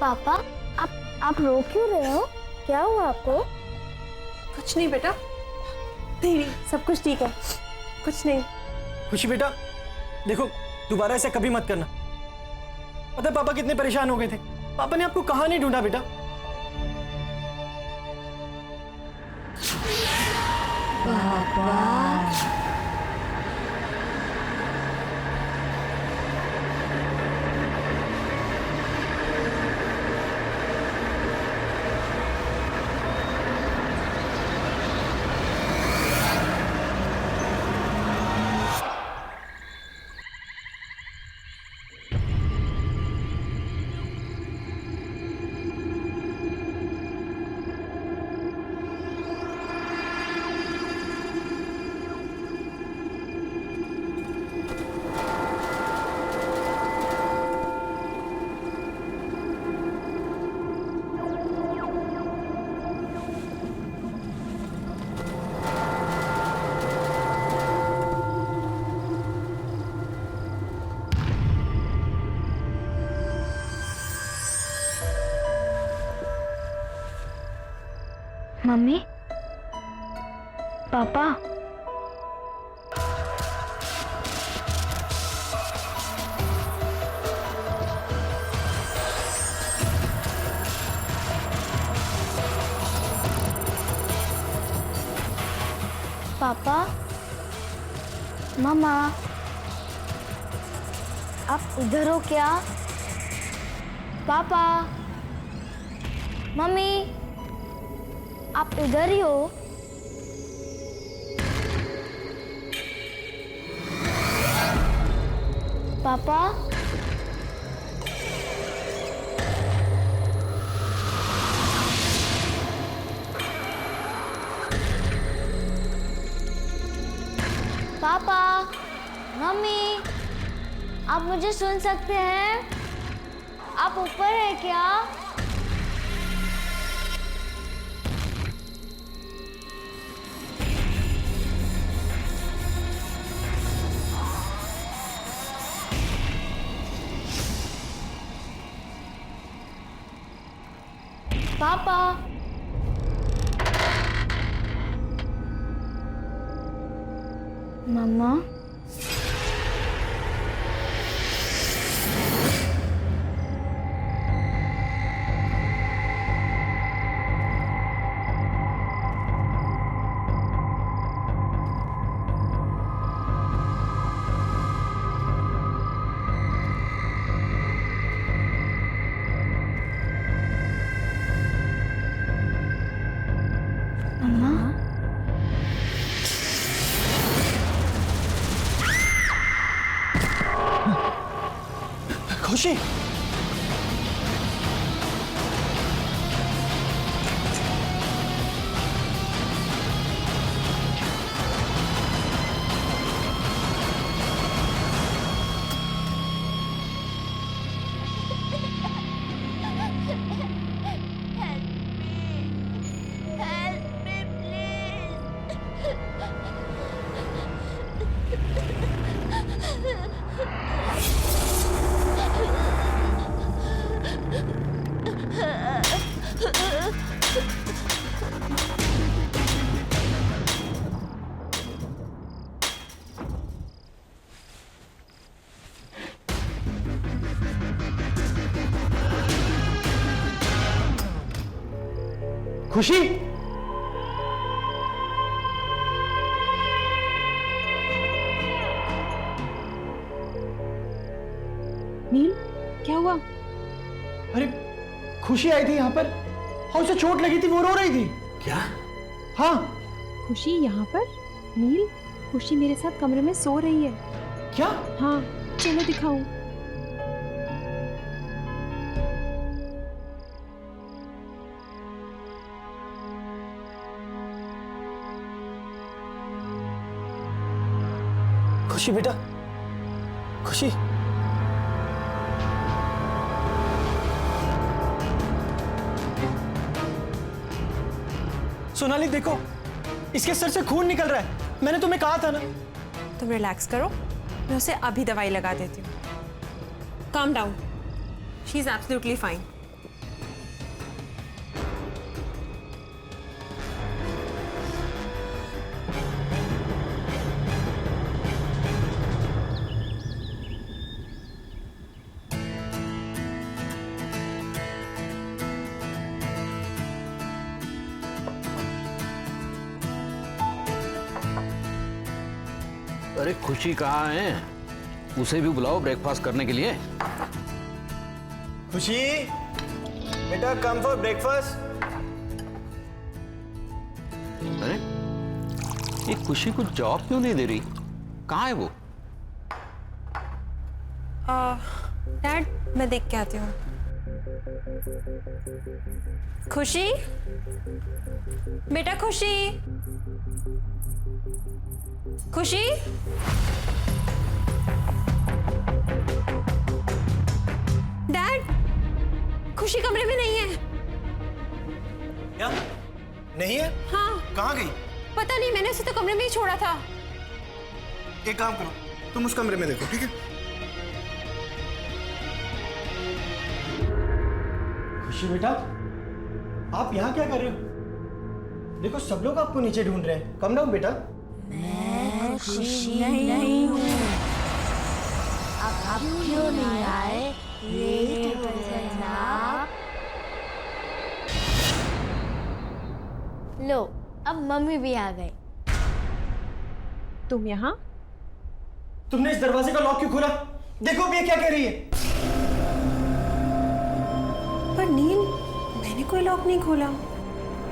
पापा, आप रो क्यों रहे हो? क्या हुआ आपको? कुछ नहीं बेटा, नहीं, सब कुछ ठीक है, कुछ नहीं। खुशी बेटा देखो, दोबारा ऐसा कभी मत करना। पता है पापा कितने परेशान हो गए थे, पापा ने आपको कहाँ नहीं ढूंढा बेटा। मम्मी, पापा, पापा, मम्मा, आप इधर हो क्या? पापा, मम्मी, आप इधर ही हो? पापा, पापा, मम्मी, आप मुझे सुन सकते हैं? आप ऊपर हैं क्या? पापा, मम्मा, खुशी, खुशी, नील क्या हुआ? अरे खुशी आई थी यहाँ पर और उसे चोट लगी थी, वो रो रही थी। क्या? हाँ। खुशी यहाँ पर? नील, खुशी मेरे साथ कमरे में सो रही है। क्या? हाँ, चलो दिखाऊं। खुशी बेटा, खुशी, सोनाली देखो, इसके सर से खून निकल रहा है। मैंने तुम्हें कहा था ना। तुम रिलैक्स करो, मैं उसे अभी दवाई लगा देती हूँ। Calm down, she is absolutely fine. अरे खुशी कहाँ है? उसे भी बुलाओ ब्रेकफास्ट करने के लिए। खुशी बेटा, कम फॉर ब्रेकफास्ट। अरे ये खुशी को जॉब क्यों नहीं दे रही? कहाँ है वो? डैड, मैं देख के आती हूँ। खुशी बेटा, खुशी, खुशी, डैड, खुशी कमरे में नहीं है। क्या? नहीं है? हाँ। कहाँ गई? पता नहीं, मैंने उसे तो कमरे में ही छोड़ा था। एक काम करो, तुम उस कमरे में देखो, ठीक है? खुशी बेटा, आप यहाँ क्या कर रहे हो? देखो सब लोग आपको नीचे ढूंढ रहे हैं। कम डाउन बेटा। मैं खुशी नहीं हूँ। अब क्यों नहीं आए? लेट हो जनाब। लो, अब मम्मी भी आ गई। तुम यहाँ? तुमने इस दरवाजे का लॉक क्यों खोला? देखो अब ये क्या कह रही है। पर नील, मैंने कोई लॉक नहीं खोला।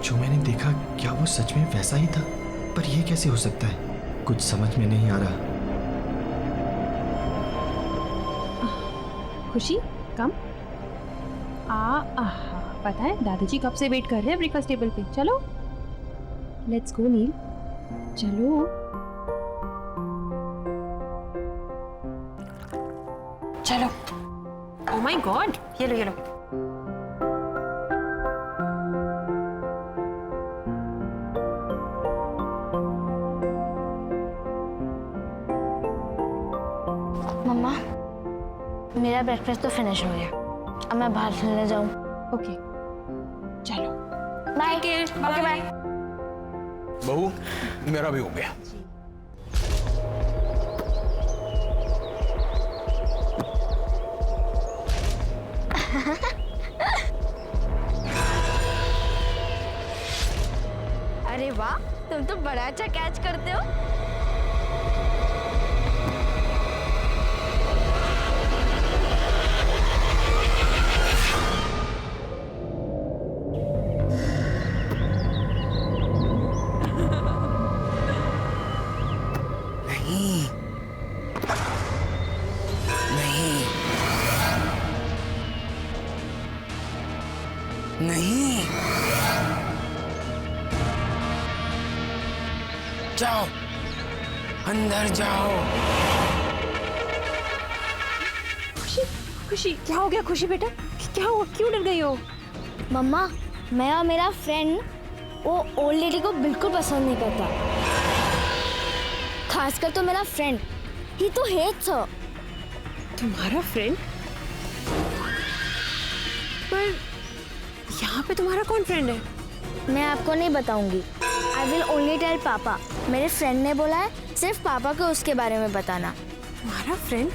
जो मैंने देखा, क्या वो सच में वैसा ही था? पर यह कैसे हो सकता है? कुछ समझ में नहीं आ रहा। खुशी कम। पता है दादाजी कब से वेट कर रहे हैं ब्रेकफास्ट टेबल पे। चलो लेट्स गो नील, चलो। चलो। ओह माय गॉड, ये लो ये लो। मम्मा, मेरा ब्रेकफास्ट तो फिनिश हो गया। अब मैं बाहर खेलने जाऊं। ओके चलो। बाय। Okay bye. बहू, मेरा भी हो गया। अरे वाह, तुम तो बड़ा अच्छा कैच करते हो। नहीं, नहीं, जाओ, अंदर जाओ। खुशी, खुशी, क्या हो गया खुशी बेटा? क्या हुआ, क्यों डर गई हो? मम्मा, मैं और मेरा फ्रेंड वो ओल्ड लेडी को बिल्कुल पसंद नहीं करता, खासकर तो मेरा फ्रेंड, ही तो हेट्स हर। तुम्हारा फ्रेंड? पर यहाँ पे तुम्हारा कौन फ्रेंड है? मैं आपको नहीं बताऊंगी। आई विल ओनली टेल पापा। मेरे फ्रेंड ने बोला है सिर्फ पापा को उसके बारे में बताना। तुम्हारा फ्रेंड?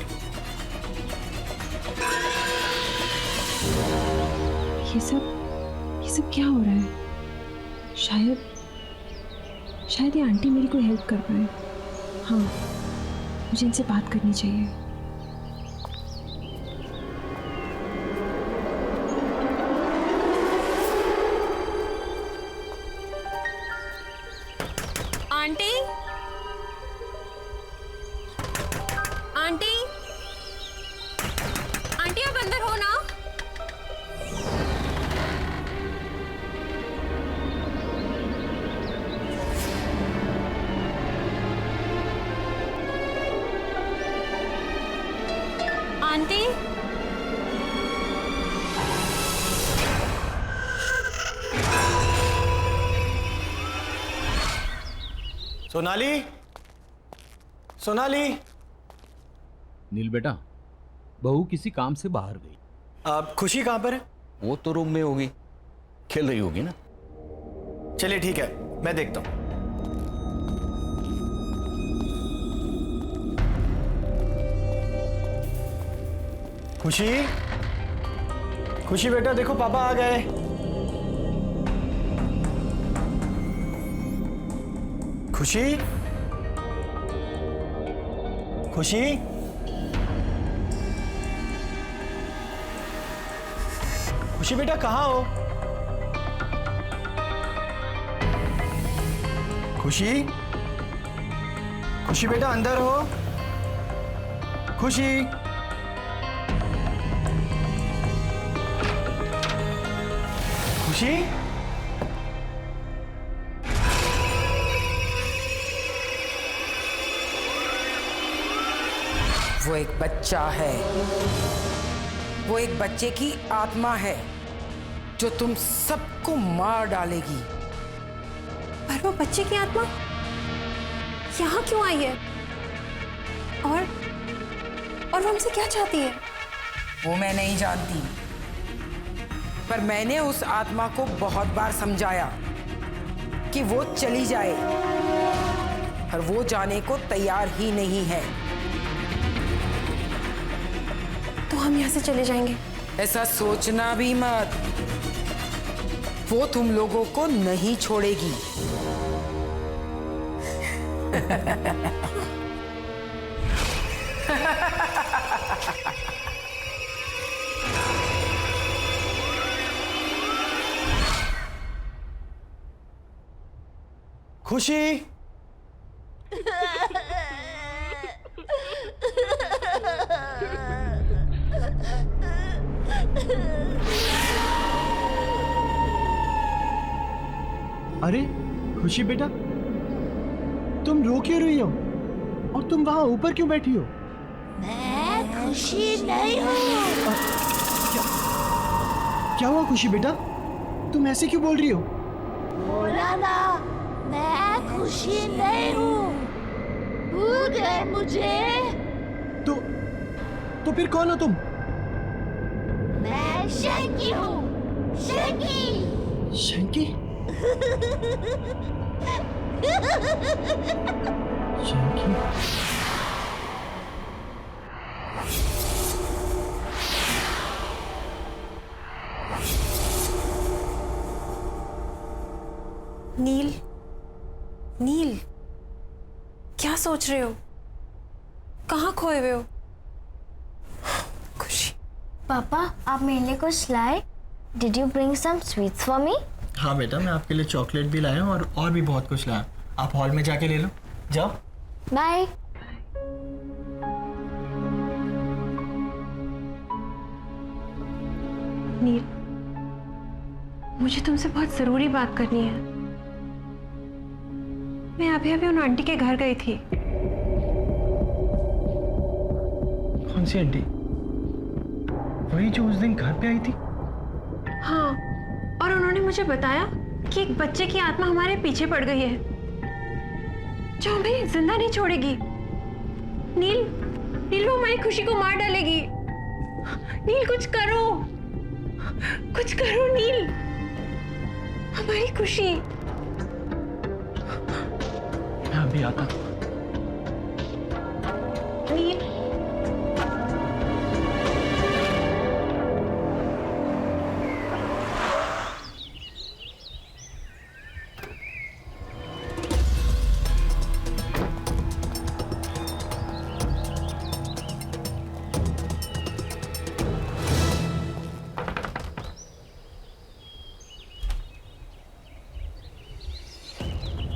ये सब क्या हो रहा है? शायद ये आंटी मेरी कोई हेल्प कर पाए। हाँ, मुझे इनसे बात करनी चाहिए। आंटी, आंटी, आंटी आप अंदर हो ना? आंटी, सोनाली, सोनाली। नील बेटा, बहू किसी काम से बाहर गई। आप खुशी कहाँ पर है? वो तो रूम में होगी, खेल रही होगी ना। चलिए ठीक है, मैं देखता हूं। खुशी, खुशी बेटा देखो पापा आ गए। खुशी, खुशी, खुशी बेटा कहाँ हो? खुशी, खुशी बेटा अंदर हो? खुशी, खुशी, वो एक बच्चा है, वो एक बच्चे की आत्मा है जो तुम सबको मार डालेगी। पर वो बच्चे की आत्मा यहाँ क्यों आई है? और वो हमसे क्या चाहती है? वो मैं नहीं जानती, पर मैंने उस आत्मा को बहुत बार समझाया कि वो चली जाए, पर वो जाने को तैयार ही नहीं है। तो हम यहाँ से चले जाएंगे? ऐसा सोचना भी मत, वो तुम लोगों को नहीं छोड़ेगी। खुशी, अरे खुशी बेटा, तुम रो क्यों रही हो? और तुम वहां ऊपर क्यों बैठी हो? मैं खुशी नहीं हूँ। क्या हुआ खुशी बेटा? तुम ऐसे क्यों बोल रही हो? बोला ना, मैं खुशी नहीं हूँ। भूल गए मुझे? तो फिर कौन हो तुम? मैं शंकी हूँ, शंकी। शंकी? शंकी? नील, नील, क्या सोच रहे हो? कहाँ खोए हुए हो? खुशी। पापा, आप मेरे लिए कुछ लाए? Did you bring some sweets for me? हाँ बेटा, मैं आपके लिए चॉकलेट भी लाया हूँ और भी बहुत कुछ लाया। आप हॉल में जाके ले लो, जाओ। बाय। नील, मुझे तुमसे बहुत जरूरी बात करनी है। मैं अभी अभी उन आंटी के घर गई थी। कौन सी आंटी? वही जो उस दिन घर पे आई थी? हाँ, और उन्होंने मुझे बताया कि एक बच्चे की आत्मा हमारे पीछे पड़ गई है जो हमें जिंदा नहीं छोड़ेगी। नील, नील वो हमारी खुशी को मार डालेगी। नील कुछ करो, कुछ करो नील, हमारी खुशी। मैं अभी आता। नील,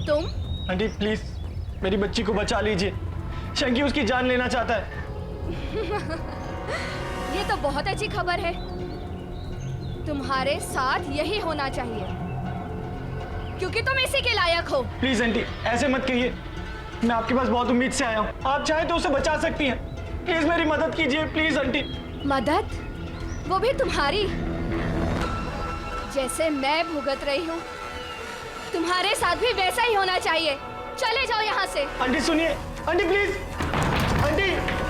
तुम? आंटी प्लीज मेरी बच्ची को बचा लीजिए। शंकी उसकी जान लेना चाहता है। ये तो बहुत अच्छी खबर है। तुम्हारे साथ यही होना चाहिए क्योंकि तुम इसी के लायक हो। प्लीज आंटी ऐसे मत कहिए, मैं आपके पास बहुत उम्मीद से आया हूँ। आप चाहे तो उसे बचा सकती हैं। प्लीज मेरी मदद कीजिए प्लीज आंटी। मदद? वो भी तुम्हारी? जैसे मैं भुगत रही हूँ तुम्हारे साथ भी वैसा ही होना चाहिए। चले जाओ यहाँ से। आंटी सुनिए, आंटी प्लीज, आंटी।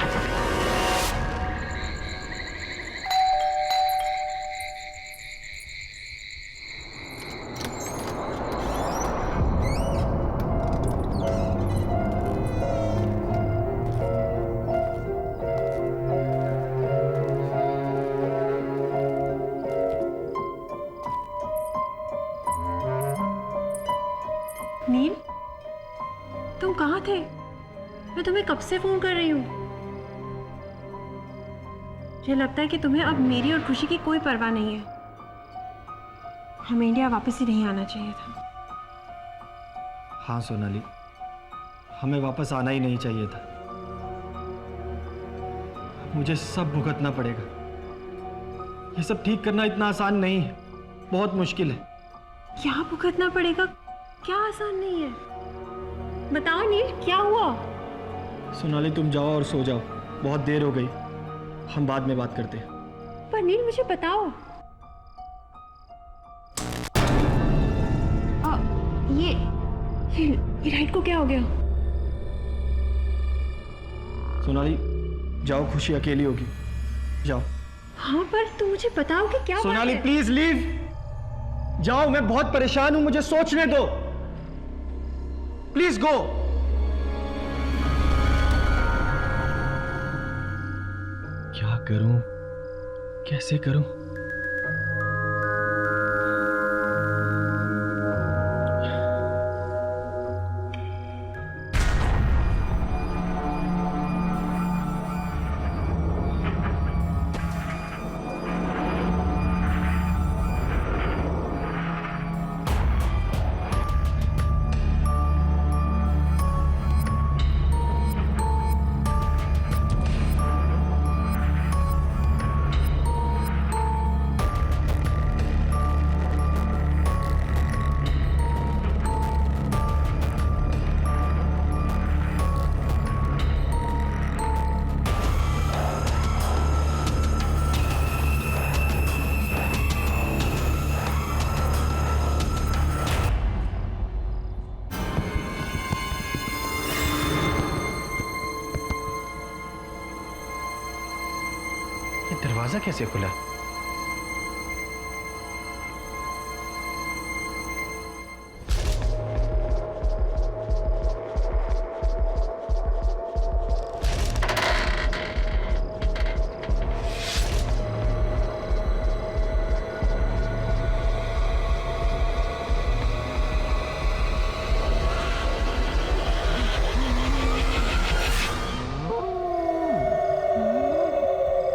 नील, तुम कहाँ थे? मैं तुम्हें कब से फोन कर रही हूँ। मुझे लगता है कि तुम्हें अब मेरी और खुशी की कोई परवाह नहीं है। हमें इंडिया वापस ही नहीं आना चाहिए था। हाँ सोनाली, हमें वापस आना ही नहीं चाहिए था। मुझे सब भुगतना पड़ेगा। ये सब ठीक करना इतना आसान नहीं है, बहुत मुश्किल है। क्या भुगतना पड़ेगा? क्या आसान नहीं है? बताओ नील, क्या हुआ? सोनाली तुम जाओ और सो जाओ, बहुत देर हो गई। हम बाद में बात करते हैं। पर नील मुझे बताओ। ये राइट को क्या हो गया? सोनाली जाओ, खुशी अकेली होगी, जाओ। हाँ पर तुम मुझे बताओ कि क्या हुआ सोनाली है? प्लीज लीव, जाओ। मैं बहुत परेशान हूं, मुझे सोचने दो। Please go. क्या करूं, कैसे करूं? दरवाजा कैसे खुला?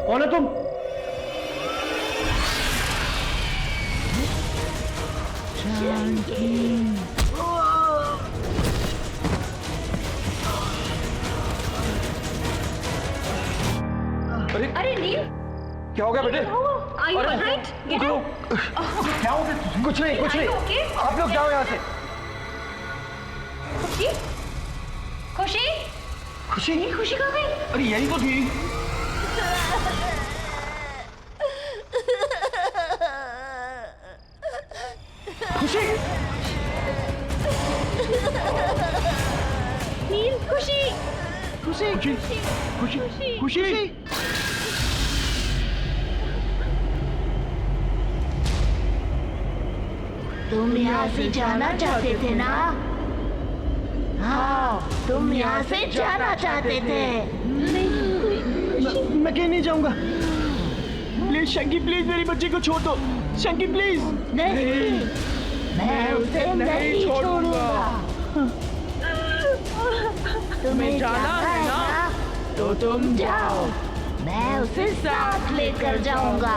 कौन है तुम? अरे नील, क्या हो गया बेटे? Are you alright? Get up. क्या हो गया? कुछ नहीं, कुछ नहीं। okay? आप लोग जाओ यहाँ से। खुशी? खुशी? खुशी? खुशी कहाँ गई? अरे यही तो थी। खुशी? नील, खुशी? खुशी? खुशी? खुशी? तुम यहाँ से जाना चाहते थे ना? हाँ, तुम यहाँ से जाना चाहते थे। मैं कहीं नहीं जाऊंगा। प्लीज शंकी, प्लीज मेरी बच्ची को छोड़ दो। शंकी प्लीज। नहीं, मैं उसे नहीं छोड़ूंगा। तुम्हें जाना है ना? तो तुम जाओ, मैं उसे साथ लेकर जाऊंगा।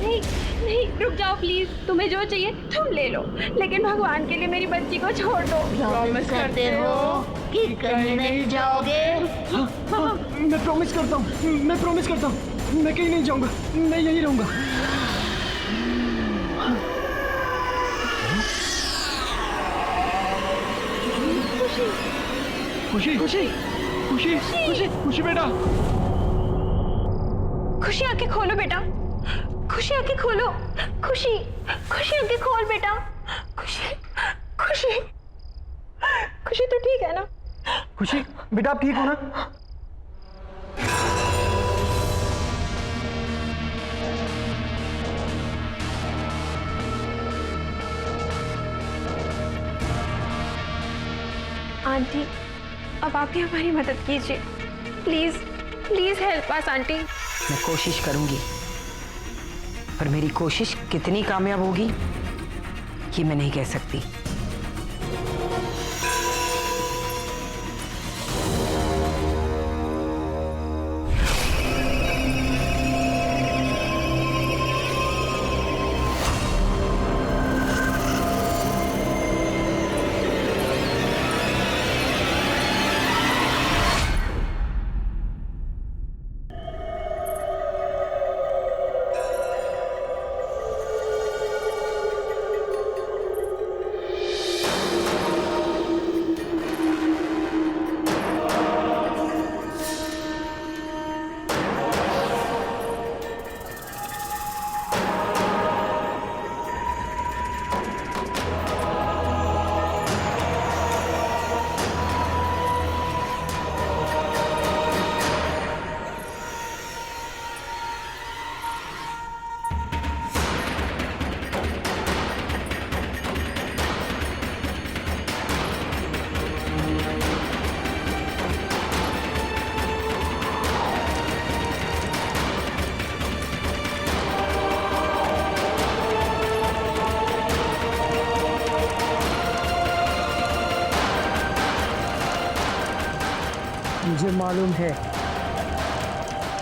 नहीं नहीं, रुक जाओ प्लीज। तुम्हें जो चाहिए तुम ले लो, लेकिन भगवान के लिए मेरी बच्ची को छोड़ दो। प्रॉमिस करते हो कि कहीं नहीं जाओगे? हाँ, मैं प्रॉमिस करता हूँ। मैं प्रॉमिस करता हूँ। मैं कहीं नहीं जाऊंगा। मैं यहीं रहूंगा। खुशी? खुशी? खुशी? खुशी? खुशी बेटा? खुशी आंखें खोलो बेटा। खुशी आंखें खोलो। खुशी? खुशी आंखें खोल बेटा। खुशी? खुशी? खुशी तो ठीक है ना? खुशी बेटा, आप ठीक हो ना? आंटी, अब आप ही हमारी मदद कीजिए। Please please help us aunty. मैं कोशिश करूंगी, पर मेरी कोशिश कितनी कामयाब होगी ये मैं नहीं कह सकती। मुझे मालूम है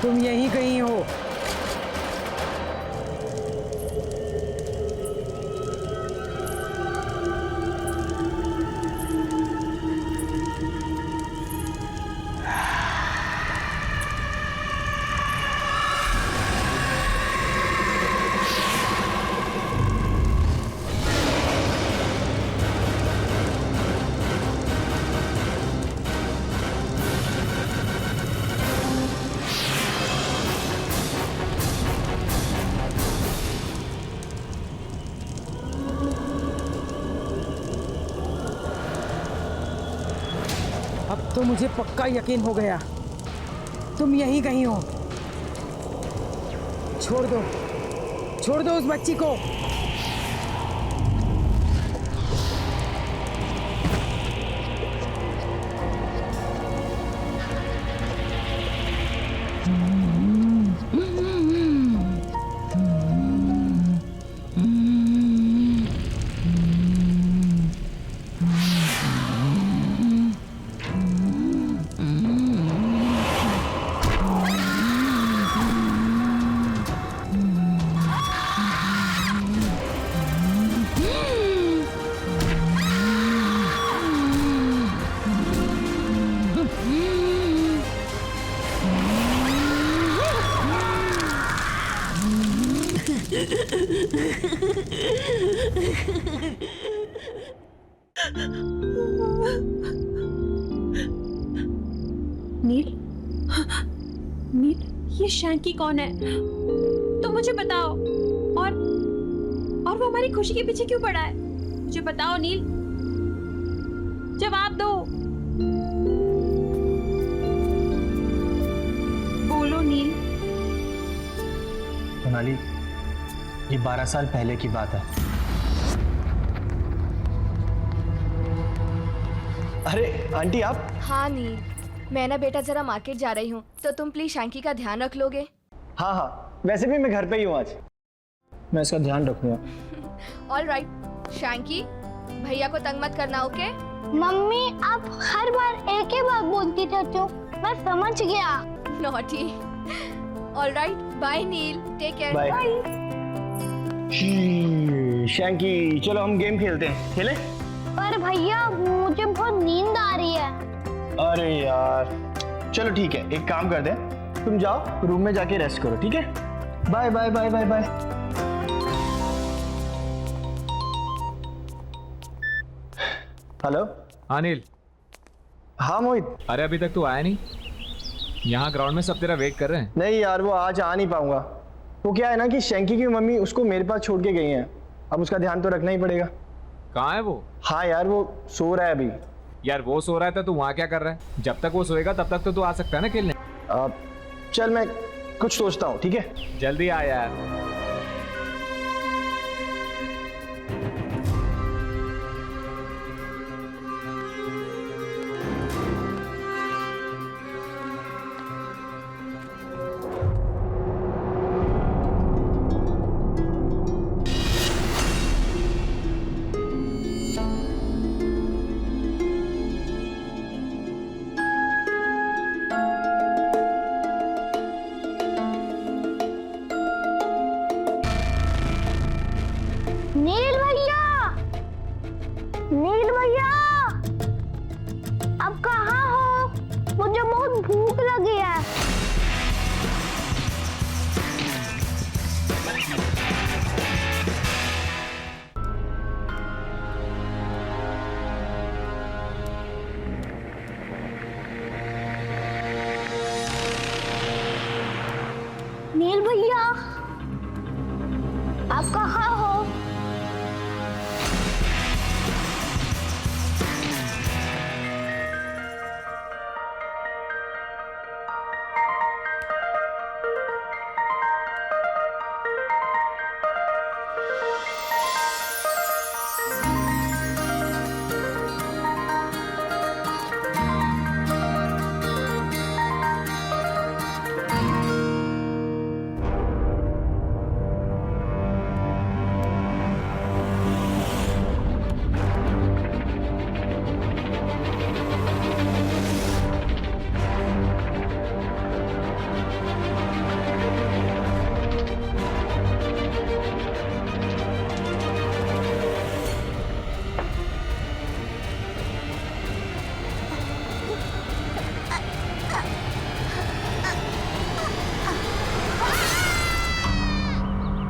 तुम यहीं कहीं हो। अब तो मुझे पक्का यकीन हो गया तुम यहीं कहीं हो। छोड़ दो उस बच्ची को। नील, नील, ये शैंकी कौन है? तुम मुझे बताओ। और वो हमारी खुशी के पीछे क्यों पड़ा है? मुझे बताओ नील, जवाब दो। बोलो नील। सोनाली, ये 12 साल पहले की बात है। अरे आंटी आप? हाँ नील, मैं ना बेटा जरा मार्केट जा रही हूँ, तो तुम प्लीज शैंकी का ध्यान रख लोगे? हाँ हाँ, वैसे भी मैं घर पे ही हूँ आज, मैं इसका ध्यान रखूंगा। ऑल राइट, शैंकी भैया को तंग मत करना, ओके? मम्मी आप हर बार एक ही बात बोलती रहती हो, मैं समझ गया। नॉटी। ऑल राइट, बाय नील, टेक केयर। बाय। शैंकी चलो हम गेम खेलते हैं, खेले? पर भैया मुझे बहुत नींद आ रही है। अरे यार चलो ठीक है, एक काम कर दे, तुम जाओ रूम में जाके रेस्ट करो, ठीक है? Bye bye bye bye bye. Hello. हाँ नील। हाँ मोहित। अरे अभी तक तू आया नहीं? यहाँ ग्राउंड में सब तेरा वेट कर रहे हैं। नहीं यार, वो आज आ नहीं पाऊंगा। वो क्या है ना कि शैंकी की मम्मी उसको मेरे पास छोड़ के गई हैं, अब उसका ध्यान तो रखना ही पड़ेगा। कहाँ है वो? हाँ यार वो सो रहा है अभी। यार वो सो रहा है तो तू वहाँ क्या कर रहा है? जब तक वो सोएगा तब तक तो तू आ सकता है ना खेलने। चल मैं कुछ सोचता हूँ, ठीक है? जल्दी आ यार। नील भैया, नील भैया, आप कहाँ हो? मुझे बहुत भूख लगी है। नील भैया, आप कहाँ हो?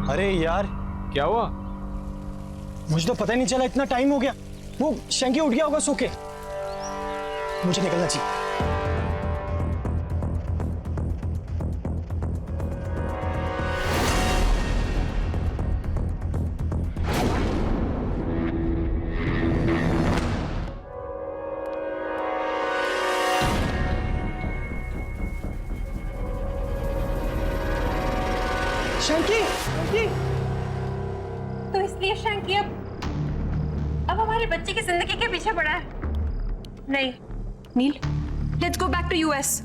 अरे यार क्या हुआ? मुझे तो पता ही नहीं चला, इतना टाइम हो गया। वो शैंकी उठ गया होगा सो के। मुझे निकलना चाहिए। शैंकी, शैंकी। तो इसलिए शैंकी अब हमारे बच्चे की जिंदगी के पीछे पड़ा है। नहीं Neel, let's go back to US.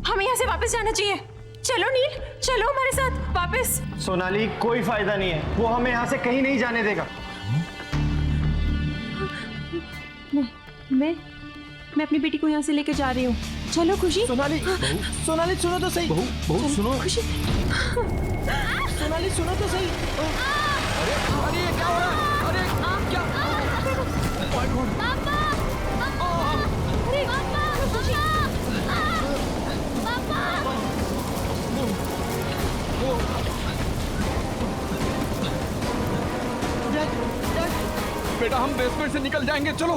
हमें यहाँ से वापस जाना चाहिए। चलो नील, चलो हमारे साथ वापस। सोनाली कोई फायदा नहीं है, वो हमें यहाँ से कहीं नहीं जाने देगा। मैं अपनी बेटी को यहाँ से लेके जा रही हूँ। चलो खुशी। सोनाली, सोनाली सुनो तो सही। बहू सुनो। खुशी, सोनाली सुनो तो सही। अरे अरे क्या हो रहा है? अरे क्या? पापा, अरे पापा, खुशी, पापा। डैड, डैड, बेटा हम बेसमेंट से निकल जाएंगे। चलो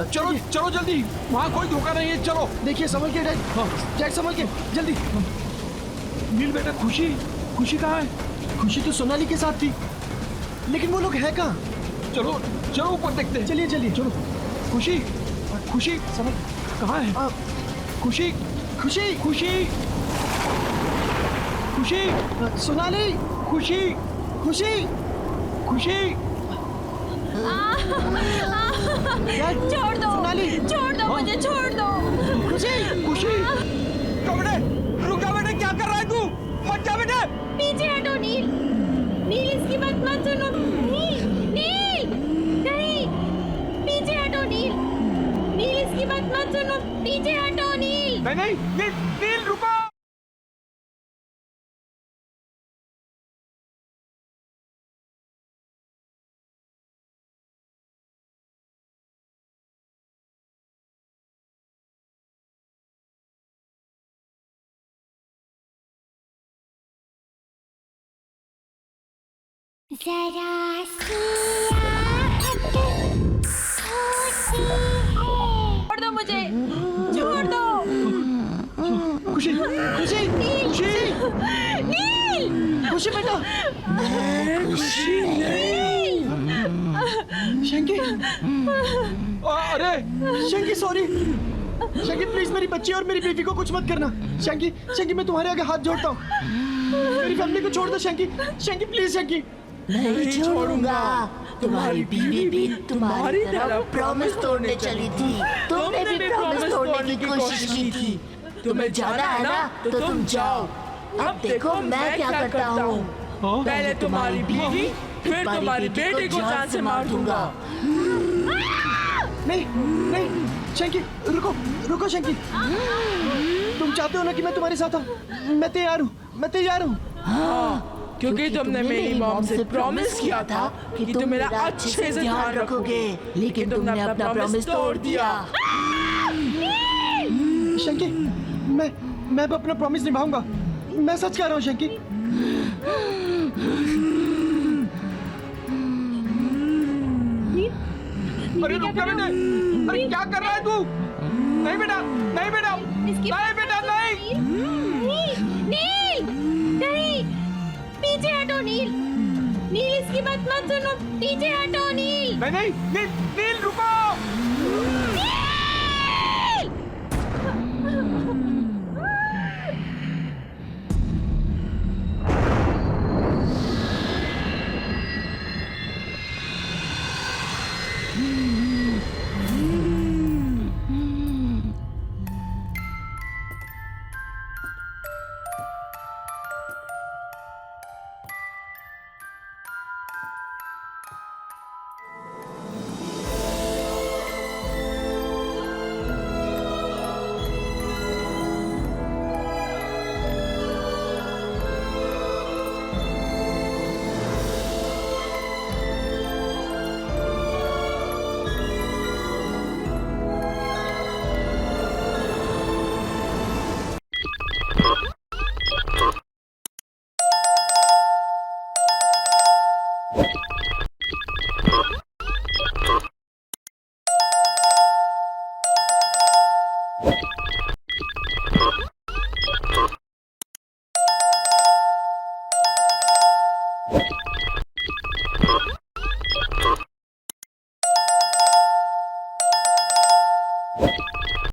चलो चलो जल्दी, वहाँ कोई धोखा नहीं है। चलो देखिए संभल के डैड, जैक संभल के जल्दी। नील बेटा खुशी, खुशी कहाँ है? खुशी तो सोनाली के साथ थी, लेकिन वो लोग है कहाँ? चलो चलो ऊपर देखते हैं। चलिए चलिए चलो। खुशी, खुशी समझ कहाँ है? खुशी, खुशी खुशी, खुशी, सोनाली, खुशी, खुशी खुशी। छोड़ दो, छोड़ दो मुझे, छोड़ दो। खुशी, खुशी। बेटे रुक जा बेटे, क्या कर रहा है तू? मत जा बेटे। पीछे हटो नील, नील इसकी बात मत सुनो। नील, नील, नहीं, पीछे हटो नील, नील इसकी बात मत सुनो, पीछे हटो नील। नहीं नहीं, नील, नील रुको। छोड़ दो मुझे, छोड़ दो। खुशी, खुशी, खुशी, नील, खुशी बेटा। शंकी, अरे शंकी सॉरी। शंकी प्लीज मेरी बच्ची और मेरी बीवी को कुछ मत करना। शंकी, शंकी मैं तुम्हारे आगे हाथ जोड़ता हूँ, मेरी फैमिली को छोड़ दो शंकी। शंकी प्लीज शंकी। नहीं छोड़ूंगा। तुम्हारी बीवी भी तुम्हारी तरह प्रॉमिस तोड़ने चली थी। तुमने भी प्रॉमिस तोड़ने की कोशिश की थी। तुम्हें जाना है ना तो तुम जाओ। अब देखो मैं क्या करता हूँ। पहले तुम्हारी बीवी, फिर तुम्हारी बेटी को जान से मार दूंगा। नहीं नहीं शंकी, रुको रुको शंकी। तुम चाहते हो ना कि मैं तुम्हारे साथ हूँ? मैं तैयार हूँ, मैं तैयार हूँ। हाँ, क्योंकि तुमने मेरी मॉम से प्रॉमिस किया था कि तुम मेरा अच्छे से ध्यान रखोगे, लेकिन तुमने अपना प्रॉमिस तोड़ दिया। शंकी, मैं अब अपना प्रॉमिस निभाऊंगा। मैं सच कह रहा हूँ शंकी। अरे रुक जा बेटे, अरे क्या कर रहा है तू? नहीं बेटा, नहीं बेटा, नहीं बेटा, नहीं। नील, नहीं, पीछे हटो नील, नील इसकी बात मत सुनो, पीछे हटो नील। नहीं नहीं, नील, नील रुको।